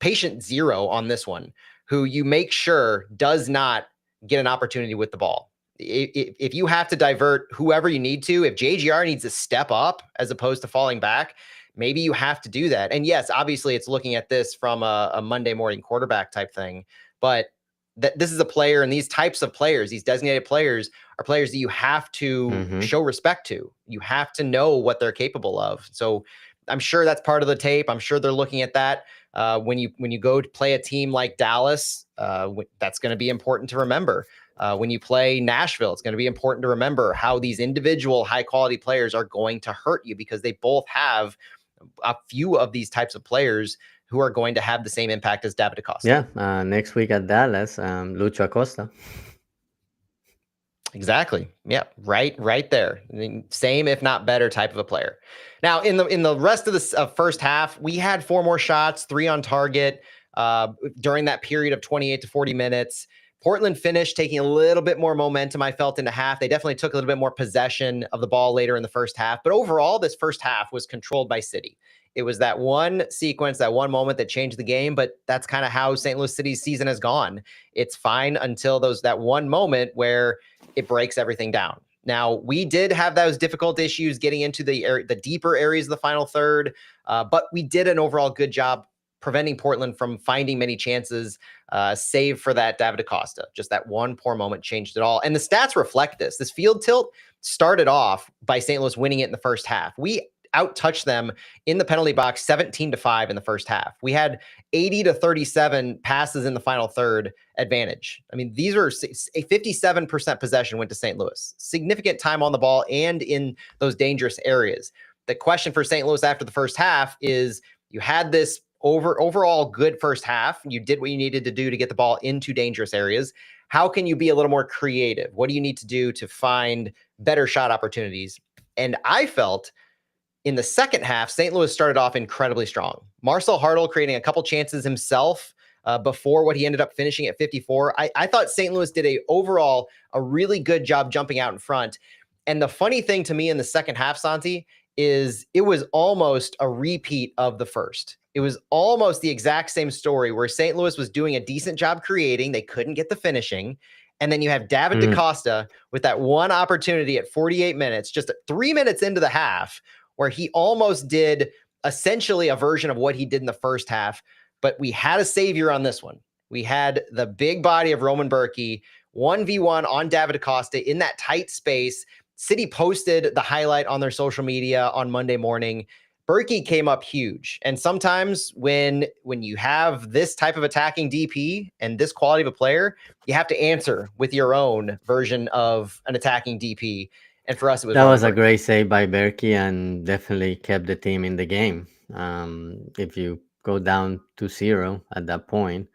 patient zero on this one, who you make sure does not get an opportunity with the ball. if you have to divert whoever you need to, if JGR needs to step up as opposed to falling back, maybe you have to do that. And yes, obviously it's looking at this from a Monday morning quarterback type thing, but this is a player, and these types of players, these designated players, are players that you have to show respect to. You have to know what they're capable of. So I'm sure that's part of the tape. I'm sure they're looking at that. When you go to play a team like Dallas, that's going to be important to remember. When you play Nashville, it's going to be important to remember how these individual high quality players are going to hurt you, because they both have a few of these types of players who are going to have the same impact as David Acosta. Yeah, next week at Dallas, Lucho Acosta. Exactly. Yeah, right there. I mean, same, if not better, type of a player. Now, in the rest of the first half, we had 4 more shots, 3 on target during that period of 28 to 40 minutes. Portland finished taking a little bit more momentum, I felt, in the half. They definitely took a little bit more possession of the ball later in the first half. But overall, this first half was controlled by City. It was that one sequence, that one moment that changed the game, but that's kind of how St. Louis City's season has gone. It's fine until that one moment where it breaks everything down. Now, we did have those difficult issues getting into the deeper areas of the final third, but we did an overall good job preventing Portland from finding many chances, save for that David Acosta. Just that one poor moment changed it all. And the stats reflect this. This field tilt started off by St. Louis winning it in the first half. We out-touched them in the penalty box 17-5 in the first half. We had 80-37 passes in the final third advantage. I mean, these are a 57% possession went to St. Louis. Significant time on the ball and in those dangerous areas. The question for St. Louis after the first half is, you had this overall good first half. You did what you needed to do to get the ball into dangerous areas. How can you be a little more creative? What do you need to do to find better shot opportunities? And I felt in the second half, St. Louis started off incredibly strong. Marcel Hartl creating a couple chances himself before what he ended up finishing at 54. I thought St. Louis did overall a really good job jumping out in front. And the funny thing to me in the second half, Santi, is it was almost a repeat of the first. It was almost the exact same story where St. Louis was doing a decent job creating. They couldn't get the finishing. And then you have David DaCosta with that one opportunity at 48 minutes, just 3 minutes into the half, where he almost did essentially a version of what he did in the first half. But we had a savior on this one. We had the big body of Roman Berkey, 1v1 on David Acosta in that tight space. City posted the highlight on their social media on Monday morning. Berkey came up huge. And sometimes when you have this type of attacking DP and this quality of a player, you have to answer with your own version of an attacking DP. And for us, it was that was a great save by Berkey and definitely kept the team in the game. If you go down 2-0 at that point,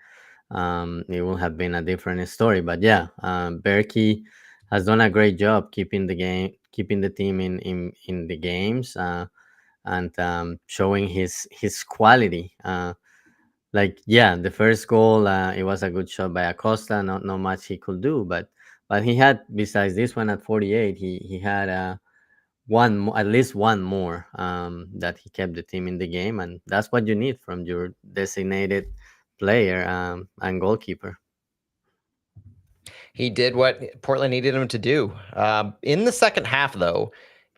it will have been a different story. But yeah, Berkey has done a great job keeping the team in the games and showing his quality. The first goal, it was a good shot by Acosta. Not much he could do, but he had, besides this one at 48, he had at least one more that he kept the team in the game, and that's what you need from your designated player and goalkeeper. He did what Portland needed him to do. In the second half, though,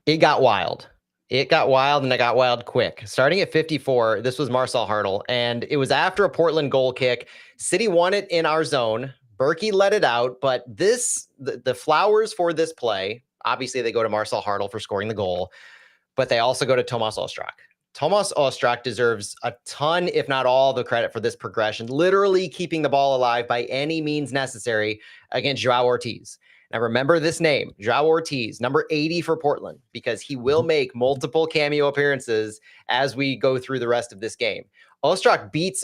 it got wild. It got wild, and it got wild quick. Starting at 54, this was Marcel Hartl, and it was after a Portland goal kick. City won it in our zone. Berkey let it out, but the flowers for this play, obviously they go to Marcel Hartl for scoring the goal, but they also go to Tomas Ostrak. Tomas Ostrak deserves a ton, if not all, the credit for this progression, literally keeping the ball alive by any means necessary against Joao Ortiz. Now, remember this name, Joao Ortiz, number 80 for Portland, because he will make multiple cameo appearances as we go through the rest of this game. Ostrak beats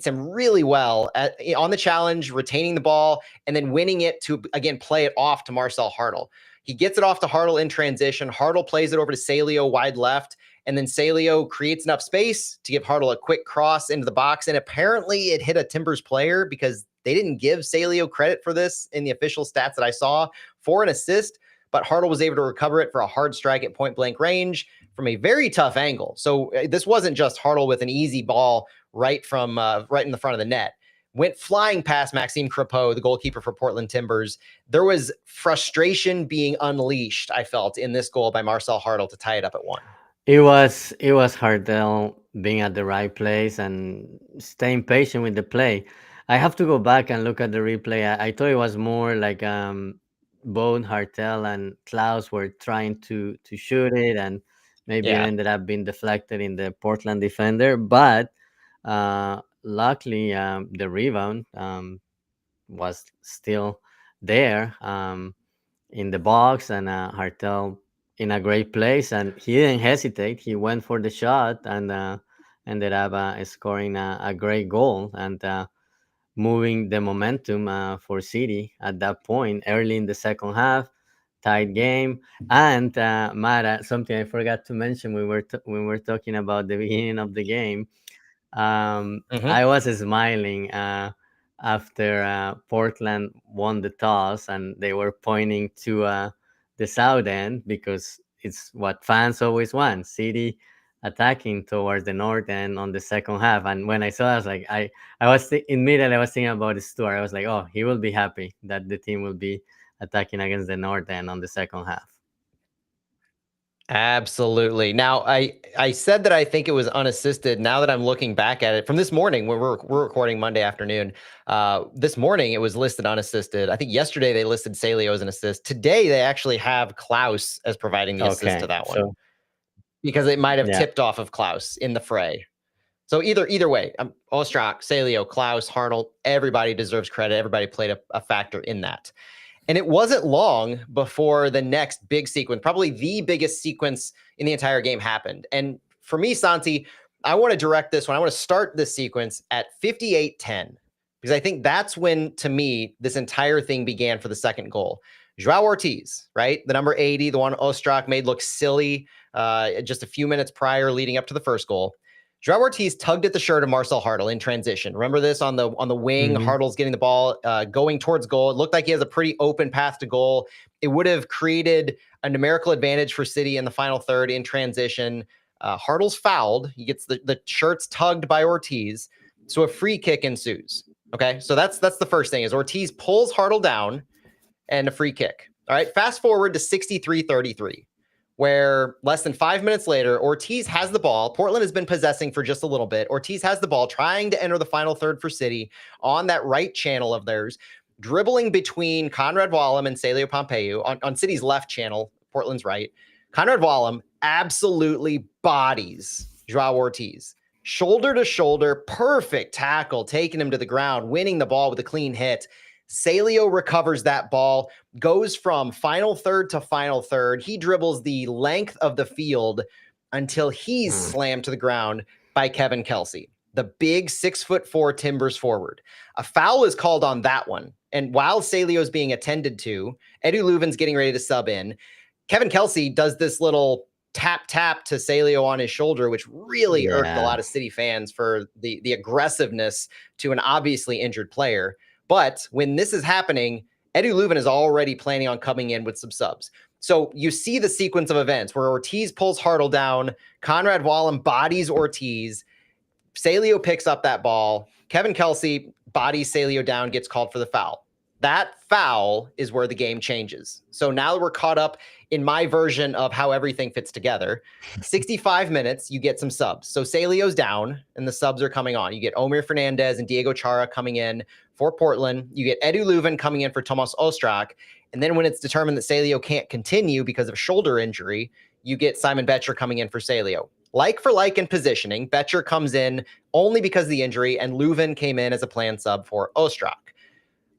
him really well on the challenge, retaining the ball, and then winning it to, again, play it off to Marcel Hartl. He gets it off to Hartl in transition. Hartl plays it over to Salio wide left, and then Salio creates enough space to give Hartl a quick cross into the box, and apparently it hit a Timbers player because they didn't give Salio credit for this in the official stats that I saw for an assist, but Hartl was able to recover it for a hard strike at point-blank range from a very tough angle. So this wasn't just Hartl with an easy ball right in the front of the net. went flying past Maxime Crepeau, the goalkeeper for Portland Timbers. There was frustration being unleashed, I felt, in this goal by Marcel Hartl to tie it up at 1. It was Hardell being at the right place and staying patient with the play. I have to go back and look at the replay. I thought it was more like both Hartel and Klaus were trying to shoot it, and maybe it Yeah. ended up being deflected in the Portland defender. But luckily, the rebound was still there. In the box, and Hartel in a great place, and he didn't hesitate. He went for the shot and ended up scoring a great goal and moving the momentum for City at that point early in the second half. Tight game, and Mara, something I forgot to mention when we were talking about the beginning of the game. I was smiling after Portland won the toss, and they were pointing to the south end because it's what fans always want: City attacking towards the north end on the second half. And when I saw that, I was like, immediately I was thinking about Stuart. I was like, oh, he will be happy that the team will be attacking against the north end on the second half. Absolutely. Now, I said that I think it was unassisted. Now that I'm looking back at it from this morning, when we're recording Monday afternoon, this morning it was listed unassisted. I think yesterday they listed Salio as an assist. Today they actually have Klaus as providing the assist to that one, because it might have tipped off of Klaus in the fray. So either way, Ostrak, Salio, Klaus, Hartl, everybody deserves credit. Everybody played a factor in that. And it wasn't long before the next big sequence, probably the biggest sequence in the entire game, happened. And for me, Santi, I want to direct this one. I want to start this sequence at 58-10, because I think that's when, to me, this entire thing began for the second goal. Joao Ortiz, right? The number 80, the one Ostrak made look silly just a few minutes prior leading up to the first goal. Joao Ortiz tugged at the shirt of Marcel Hartl in transition. Remember this on the wing? Mm-hmm. Hartl's getting the ball, going towards goal. It looked like he has a pretty open path to goal. It would have created a numerical advantage for City in the final third in transition. Hartl's fouled. He gets the shirts tugged by Ortiz. So a free kick ensues. Okay, so that's the first thing, is Ortiz pulls Hartl down and a free kick. All right, fast forward to 63-33. Where less than 5 minutes later, Ortiz has the ball. Portland has been possessing for just a little bit. Ortiz has the ball, trying to enter the final third for City on that right channel of theirs, dribbling between Conrad Wallem and Celio Pompeu on City's left channel, Portland's right. Conrad Wallem absolutely bodies Joao Ortiz. Shoulder to shoulder, perfect tackle, taking him to the ground, winning the ball with a clean hit. Celio recovers that ball, goes from final third to final third. He dribbles the length of the field until he's slammed to the ground by Kevin Kelsey, the big 6'4" Timbers forward. A foul is called on that one. And while Celio's being attended to, Edu Leuven's getting ready to sub in. Kevin Kelsey does this little tap to Celio on his shoulder, which really irked a lot of City fans for the aggressiveness to an obviously injured player. But when this is happening, Edu Leuven is already planning on coming in with some subs. So you see the sequence of events where Ortiz pulls Hartl down, Conrad Wallem bodies Ortiz, Celio picks up that ball, Kevin Kelsey bodies Celio down, gets called for the foul. That foul is where the game changes. So now that we're caught up in my version of how everything fits together, 65 minutes, you get some subs. So Celio's down and the subs are coming on. You get Omir Fernandez and Diego Chara coming in for Portland. You get Edu Leuven coming in for Tomas Ostrak. And then when it's determined that Celio can't continue because of a shoulder injury, you get Simon Betcher coming in for Celio. Like for like in positioning, Betcher comes in only because of the injury, and Leuven came in as a planned sub for Ostrak.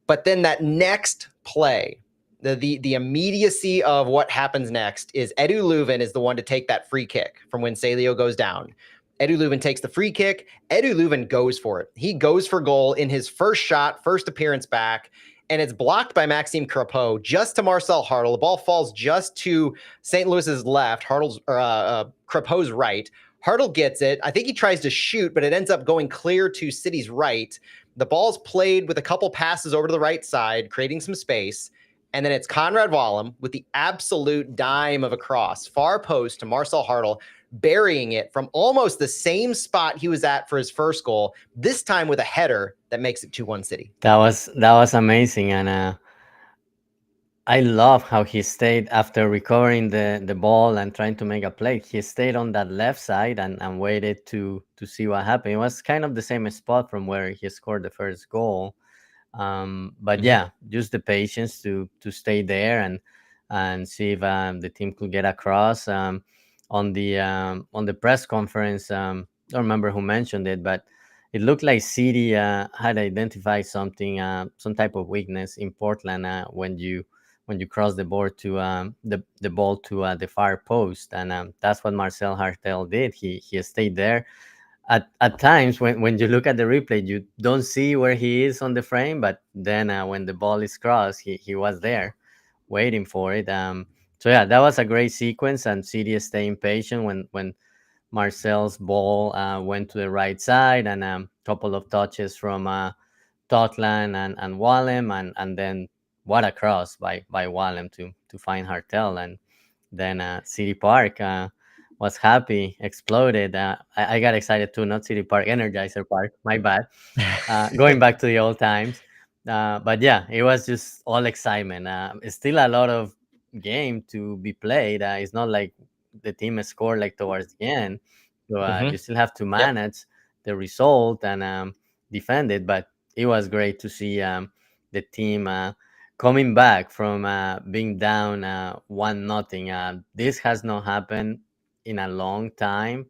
But then that next play, the immediacy of what happens next is Edu Leuven is the one to take that free kick from when Celio goes down. Edu Leuven takes the free kick. Edu Leuven goes for it. He goes for goal in his first shot, first appearance back, and it's blocked by Maxime Crepeau just to Marcel Hartl. The ball falls just to St. Louis's left, Crepeau's right. Hartl gets it. I think he tries to shoot, but it ends up going clear to City's right. The ball's played with a couple passes over to the right side, creating some space. And then it's Conrad Wallem with the absolute dime of a cross, far post to Marcel Hartl, burying it from almost the same spot he was at for his first goal, this time with a header that makes it 2-1 City. That was amazing, and I love how he stayed after recovering the ball and trying to make a play. He stayed on that left side and waited to see what happened. It was kind of the same spot from where he scored the first goal. But yeah, just the patience to stay there and see if the team could get across. On the press conference, don't remember who mentioned it, but it looked like City had identified something, some type of weakness in Portland when you cross the board to the ball to the far post, and that's what Marcel Hartel did. He stayed there. At times when you look at the replay, you don't see where he is on the frame, but then when the ball is crossed, he was there waiting for it. So yeah, that was a great sequence, and City is staying patient when Marcel's ball went to the right side, and a couple of touches from Totland and Wallem, and then what a cross by Wallem to find Hartel, and then City Park was happy, exploded. I got excited too, not City Park, Energizer Park. My bad. Going back to the old times, but yeah, it was just all excitement. It's still a lot of game to be played. It's not like the team scored like towards the end, so you still have to manage the result and defend it. But it was great to see the team coming back from being down 1-0. This has not happened in a long time.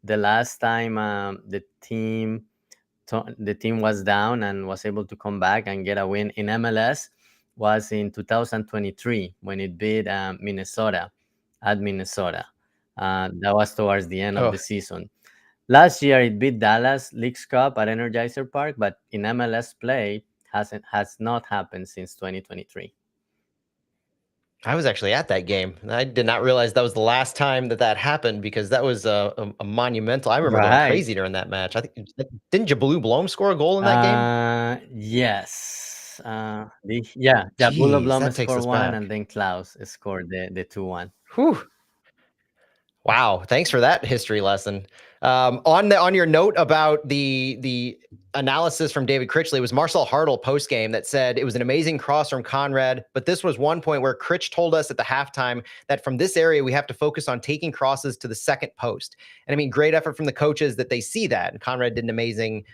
The last time the team was down and was able to come back and get a win in MLS was in 2023 when it beat Minnesota at Minnesota. That was towards the end of the season. Last year it beat Dallas Leagues Cup at Energizer Park, but in MLS play has not happened since 2023. I was actually at that game. I did not realize that was the last time that happened, because that was a monumental. I remember going crazy during that match. I think, didn't Jablou Blom score a goal in that game? Yes. Jabulo Jeez, Blom that takes scored us one, back. and then Klaus scored the 2-1. Whew. Wow, thanks for that history lesson. On your note about the analysis from David Critchley, it was Marcel Hartl post game that said it was an amazing cross from Conrad, but this was one point where Critch told us at the halftime that from this area we have to focus on taking crosses to the second post. And I mean, great effort from the coaches that they see that, and Conrad did an amazing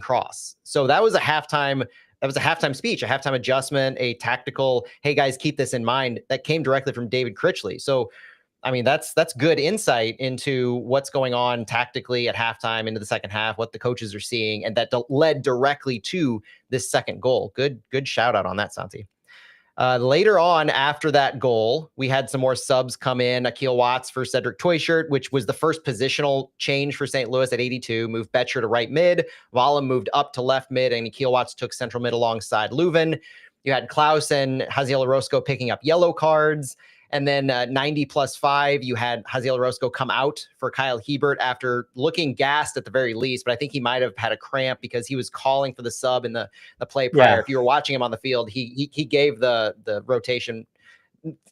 cross. So that was a halftime. That was a halftime speech, a halftime adjustment, a tactical, hey guys, keep this in mind, that came directly from David Critchley. So I mean, that's good insight into what's going on tactically at halftime into the second half, what the coaches are seeing, and that led directly to this second goal. Good shout out on that, Santi. Later on, after that goal, we had some more subs come in. Akil Watts for Cedric Toyshirt, which was the first positional change for St. Louis at 82. Moved Betcher to right mid. Wallem moved up to left mid, and Akil Watts took central mid alongside Leuven. You had Klaus and Haziel Orozco picking up yellow cards. And then 90+5, you had Haziel Orozco come out for Kyle Hebert after looking gassed at the very least, but I think he might have had a cramp because he was calling for the sub in the play prior. Yeah. If you were watching him on the field, he gave the rotation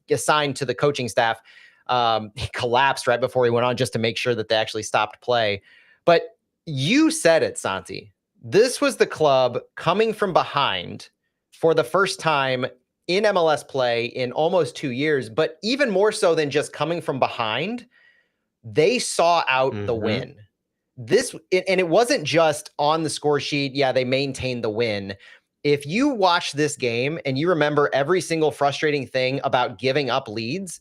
assigned to the coaching staff. He collapsed right before he went on just to make sure that they actually stopped play. But you said it, Santi. This was the club coming from behind for the first time in MLS play in almost 2 years, but even more so than just coming from behind, they saw out the win. And it wasn't just on the score sheet. Yeah, they maintained the win. If you watch this game and you remember every single frustrating thing about giving up leads,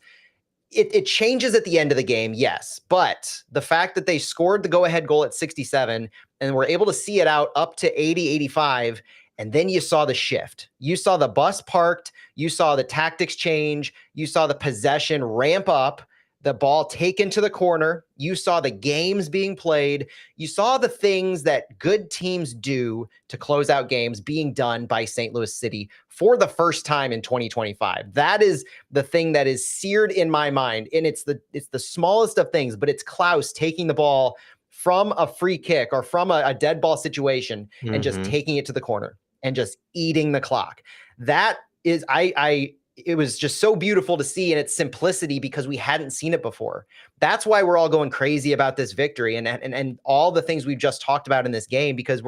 it changes at the end of the game, yes. But the fact that they scored the go-ahead goal at 67 and were able to see it out up to 80, 85, and then you saw the shift. You saw the bus parked. You saw the tactics change. You saw the possession ramp up, the ball taken to the corner. You saw the games being played. You saw the things that good teams do to close out games being done by St. Louis City for the first time in 2025. That is the thing that is seared in my mind. And it's the smallest of things, but it's Klaus taking the ball from a free kick or from a dead ball situation and just taking it to the corner and just eating the clock. That is, I it was just so beautiful to see in its simplicity because we hadn't seen it before. That's why we're all going crazy about this victory and all the things we've just talked about in this game, because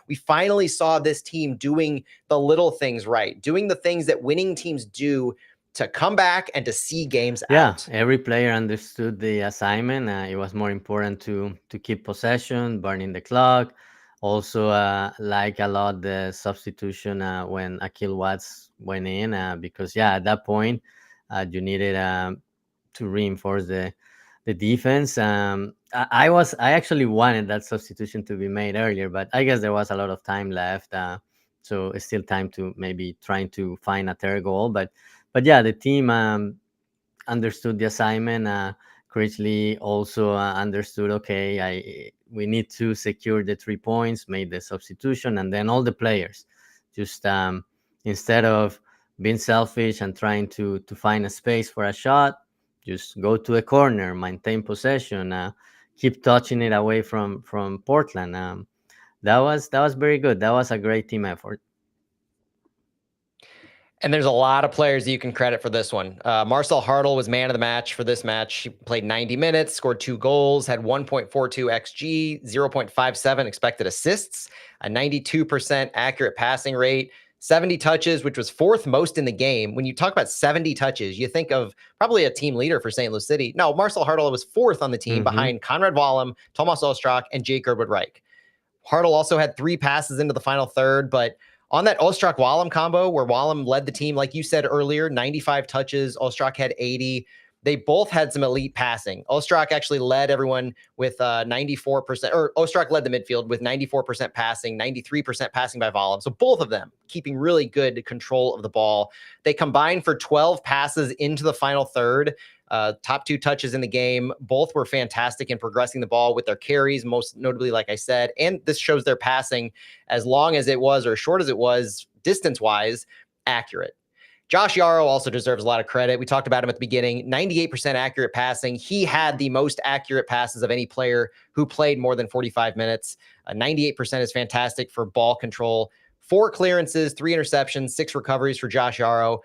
we finally saw this team doing the little things right, doing the things that winning teams do to come back and to see games out. Every player understood the assignment. It was more important to keep possession, burning the clock. Also, like a lot the substitution when Akil Watts went in, because at that point you needed to reinforce the defense. I actually wanted that substitution to be made earlier, but I guess there was a lot of time left, so it's still time to maybe trying to find a third goal. But the team understood the assignment. Critchley also understood. Okay, we need to secure the 3 points. Made the substitution, and then all the players just instead of being selfish and trying to find a space for a shot, just go to a corner, maintain possession, keep touching it away from Portland. That was very good. That was a great team effort. And there's a lot of players that you can credit for this one. Marcel Hartl was man of the match for this match. He played 90 minutes, scored 2 goals, had 1.42 XG, 0.57 expected assists, a 92% accurate passing rate, 70 touches, which was 4th most in the game. When you talk about 70 touches, you think of probably a team leader for St. Louis City. No, Marcel Hartl was 4th on the team behind Conrad Wallem, Tomas Ostrak, and Jake Girdwood Reich. Hartl also had 3 passes into the final third, but on that Ostrak-Wallem combo where Wallem led the team, like you said earlier, 95 touches, Ostrak had 80. They both had some elite passing. Ostrak actually led everyone with 94%, or Ostrak led the midfield with 94% passing, 93% passing by Wallem. So both of them keeping really good control of the ball. They combined for 12 passes into the final third. Top 2 touches in the game. Both were fantastic in progressing the ball with their carries, most notably, like I said. And this shows their passing, as long as it was or short as it was, distance-wise, accurate. Josh Yarrow also deserves a lot of credit. We talked about him at the beginning. 98% accurate passing. He had the most accurate passes of any player who played more than 45 minutes. 98% is fantastic for ball control. 4 clearances, 3 interceptions, 6 recoveries for Josh Yarrow.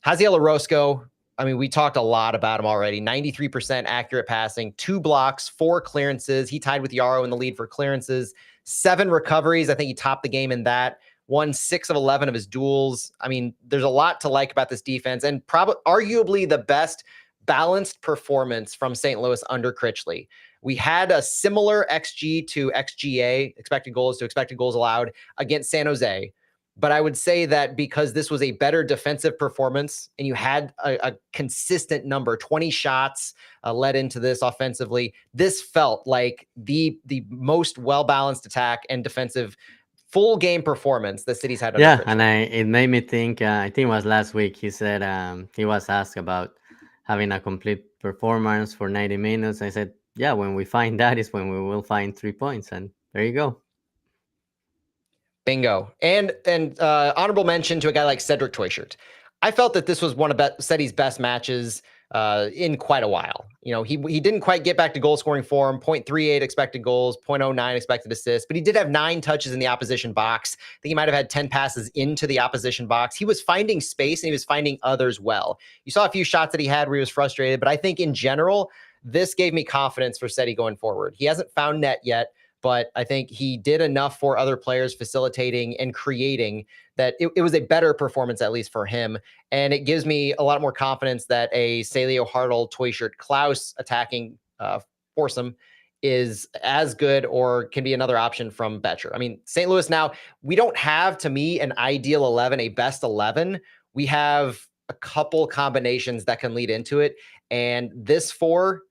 Haziel Arosco, I mean, we talked a lot about him already. 93% accurate passing, 2 blocks, 4 clearances. He tied with Yarrow in the lead for clearances, 7 recoveries. I think he topped the game in that. Won 6 of 11 of his duels. I mean, there's a lot to like about this defense, and probably arguably the best balanced performance from St. Louis under Critchley. We had a similar XG to XGA, expected goals to expected goals allowed, against San Jose. But I would say that because this was a better defensive performance and you had a consistent number, 20 shots led into this offensively, this felt like the most well-balanced attack and defensive full game performance the city's had. Yeah, and it made me think. I think it was last week. He said he was asked about having a complete performance for 90 minutes. I said, yeah, when we find that is when we will find 3 points, and there you go. Bingo. And honorable mention to a guy like Cedric Toyshirt. I felt that this was one of Seti's best matches in quite a while. You know, he didn't quite get back to goal scoring form, 0.38 expected goals, 0.09 expected assists, but he did have 9 touches in the opposition box. I think he might have had 10 passes into the opposition box. He was finding space and he was finding others well. You saw a few shots that he had where he was frustrated, but I think in general, this gave me confidence for Seti going forward. He hasn't found net yet, but I think he did enough for other players facilitating and creating that it was a better performance, at least for him. And it gives me a lot more confidence that a Salio, Hartl, Toyshirt, Klaus attacking foursome is as good or can be another option from Betcher. I mean, St. Louis now, we don't have, to me, an ideal 11, a best 11. We have a couple combinations that can lead into it. And this 4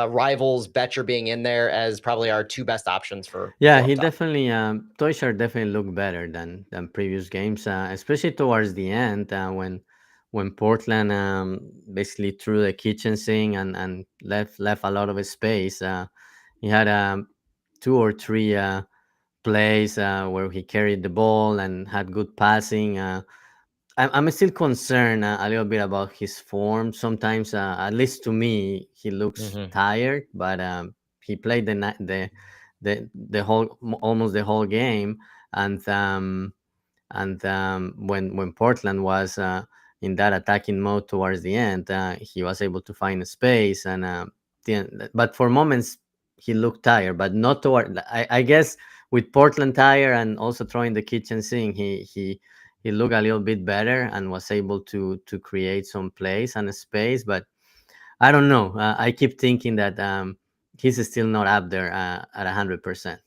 rivals Betcher being in there as probably our 2 best options for. Yeah, he definitely Toyshirt definitely looked better than previous games, especially towards the end when Portland basically threw the kitchen sink and left a lot of space. He had 2 or 3 plays where he carried the ball and had good passing. I'm still concerned a little bit about his form. Sometimes, at least to me, he looks tired. But he played the whole almost the whole game, and when Portland was in that attacking mode towards the end. He was able to find a space, and but for moments he looked tired, but not toward. I guess with Portland tired and also throwing the kitchen sink, he looked a little bit better and was able to create some plays and a space. But I don't know. I keep thinking that he's still not up there at 100%.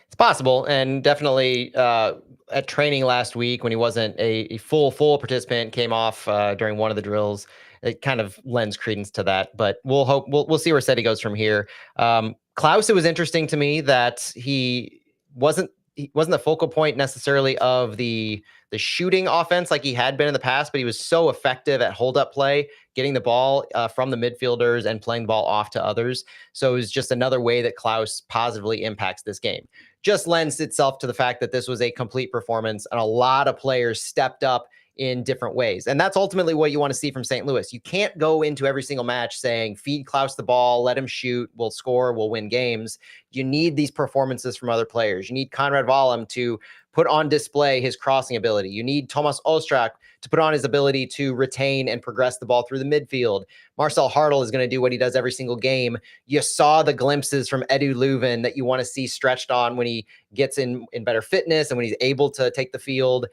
It's possible, and definitely at training last week when he wasn't a full participant, came off during one of the drills. It kind of lends credence to that, but we'll hope we'll see where Seti goes from here. Klaus, it was interesting to me that he wasn't the focal point necessarily of the shooting offense like he had been in the past, but he was so effective at hold up play, getting the ball from the midfielders and playing the ball off to others. So it was just another way that Klaus positively impacts this game. Just lends itself to the fact that this was a complete performance and a lot of players stepped up in different ways. And that's ultimately what you want to see from St. Louis. You can't go into every single match saying, feed Klaus the ball, let him shoot, we'll score, we'll win games. You need these performances from other players. You need Konrad Wallem to put on display his crossing ability. You need Thomas Ostrak to put on his ability to retain and progress the ball through the midfield. Marcel Hartl is going to do what he does every single game. You saw the glimpses from Edu Leuven that you want to see stretched on when he gets in better fitness and when he's able to take the field.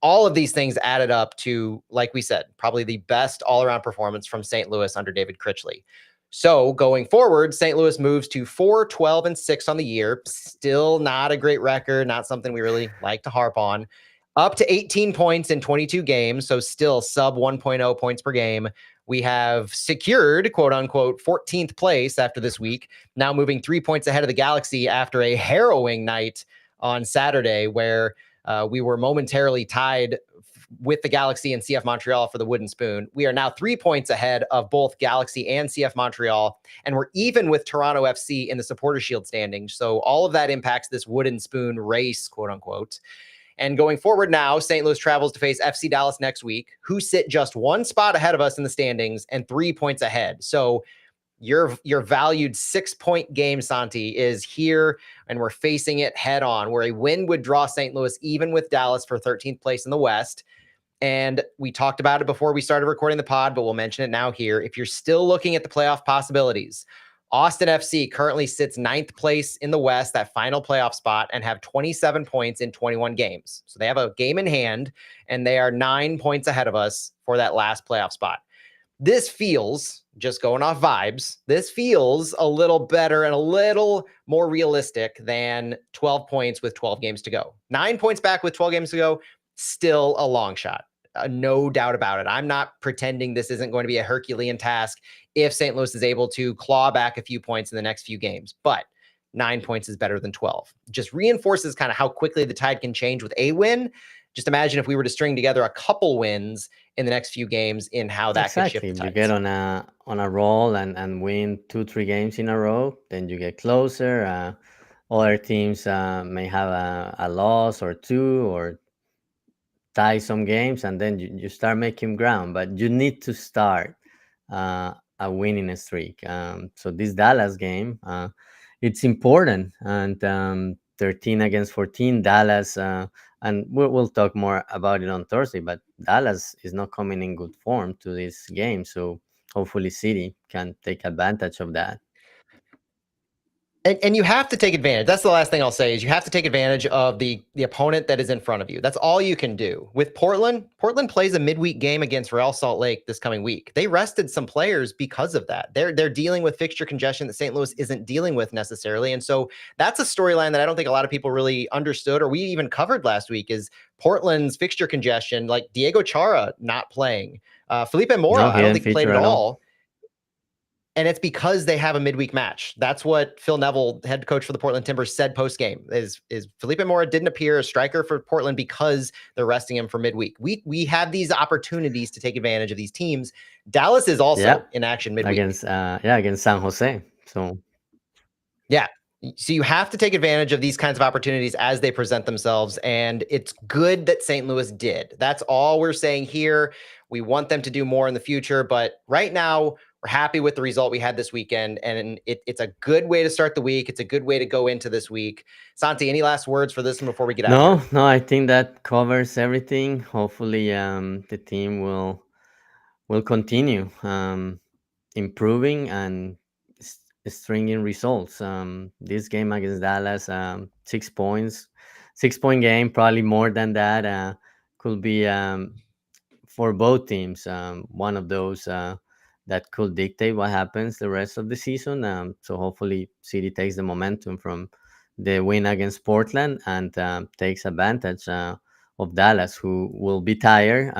All of these things added up to, like we said, probably the best all-around performance from St. Louis under David Critchley. So going forward, St. Louis moves to 4-12-6 on the year. Still not a great record, not something we really like to harp on. Up to 18 points in 22 games, so still sub 1.0 points per game. We have secured, quote unquote, 14th place after this week, now moving 3 points ahead of the Galaxy after a harrowing night on Saturday where we were momentarily tied with the Galaxy and CF Montreal for the wooden spoon. We are now 3 points ahead of both Galaxy and CF Montreal, and we're even with Toronto FC in the Supporter Shield standings. So all of that impacts this wooden spoon race, quote unquote. And going forward now, St. Louis travels to face FC Dallas next week, who sit just one spot ahead of us in the standings and 3 points ahead. So your valued 6-point game, Santi, is here, and we're facing it head on, where a win would draw St. Louis even with Dallas for 13th place in the West. And we talked about it before we started recording the pod, but we'll mention it now here. If you're still looking at the playoff possibilities, Austin FC currently sits 9th place in the West, that final playoff spot, and have 27 points in 21 games. So they have a game in hand, and they are 9 points ahead of us for that last playoff spot. This feels, just going off vibes, this feels a little better and a little more realistic than 12 points with 12 games to go. 9 points back with 12 games to go, still a long shot. No doubt about it. I'm not pretending this isn't going to be a Herculean task if St. Louis is able to claw back a few points in the next few games, but 9 points is better than 12. Just reinforces kind of how quickly the tide can change with a win. Just imagine if we were to string together a couple wins in the next few games in how that could shift the tides. If you get on a roll and win 2-3 games in a row, then you get closer. Other teams may have a loss or two, or tie some games, and then you start making ground. But you need to start a winning streak. So this Dallas game, it's important, and 13 against 14, Dallas, and we'll talk more about it on Thursday, but Dallas is not coming in good form to this game, so hopefully City can take advantage of that. And you have to take advantage. That's the last thing I'll say is you have to take advantage of the opponent that is in front of you. That's all you can do. With Portland plays a midweek game against Real Salt Lake this coming week. They rested some players because of that. They're dealing with fixture congestion that St. Louis isn't dealing with necessarily. And so that's a storyline that I don't think a lot of people really understood, or we even covered last week, is Portland's fixture congestion, like Diego Chara not playing. Felipe Mora, I don't think played at all. And it's because they have a midweek match. That's what Phil Neville, head coach for the Portland Timbers, said post-game is Felipe Mora didn't appear as striker for Portland because they're resting him for midweek. We have these opportunities to take advantage of these teams. Dallas is also in action midweek. Against San Jose. So you have to take advantage of these kinds of opportunities as they present themselves. And it's good that St. Louis did. That's all we're saying here. We want them to do more in the future. But right now, We're happy with the result we had this weekend, and it's a good way to start the week. It's a good way to go into this week. Santi, any last words for this one before we get out of here? No, I think that covers everything. Hopefully, the team will continue improving and stringing results. This game against Dallas, 6 points, 6 point game, probably more than that. Could be for both teams, one of those that could dictate what happens the rest of the season. So hopefully, City takes the momentum from the win against Portland and takes advantage of Dallas, who will be tired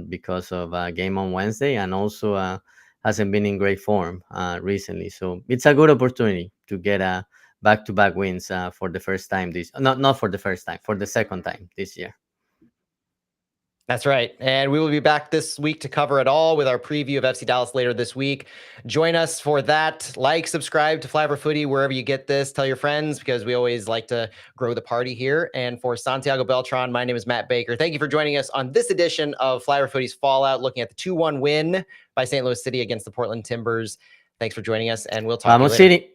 because of a game on Wednesday and also hasn't been in great form recently. So it's a good opportunity to get a back-to-back wins for the first time this not for the first time, for the second time this year. That's right. And we will be back this week to cover it all with our preview of FC Dallas later this week. Join us for that. Like, subscribe to Flyover Footy wherever you get this. Tell your friends, because we always like to grow the party here. And for Santiago Beltran, my name is Matt Baker. Thank you for joining us on this edition of Flyover Footy's Fallout, looking at the 2-1 win by St. Louis City against the Portland Timbers. Thanks for joining us, and we'll talk to you Vamos, later. City!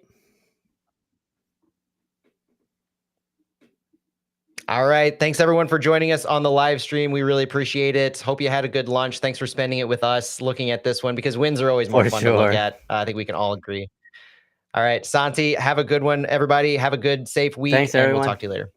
All right. Thanks, everyone, for joining us on the live stream. We really appreciate it. Hope you had a good lunch. Thanks for spending it with us looking at this one, because wins are always more fun to look at. I think we can all agree. All right. Santi, have a good one, everybody. Have a good, safe week. Thanks, and everyone. We'll talk to you later.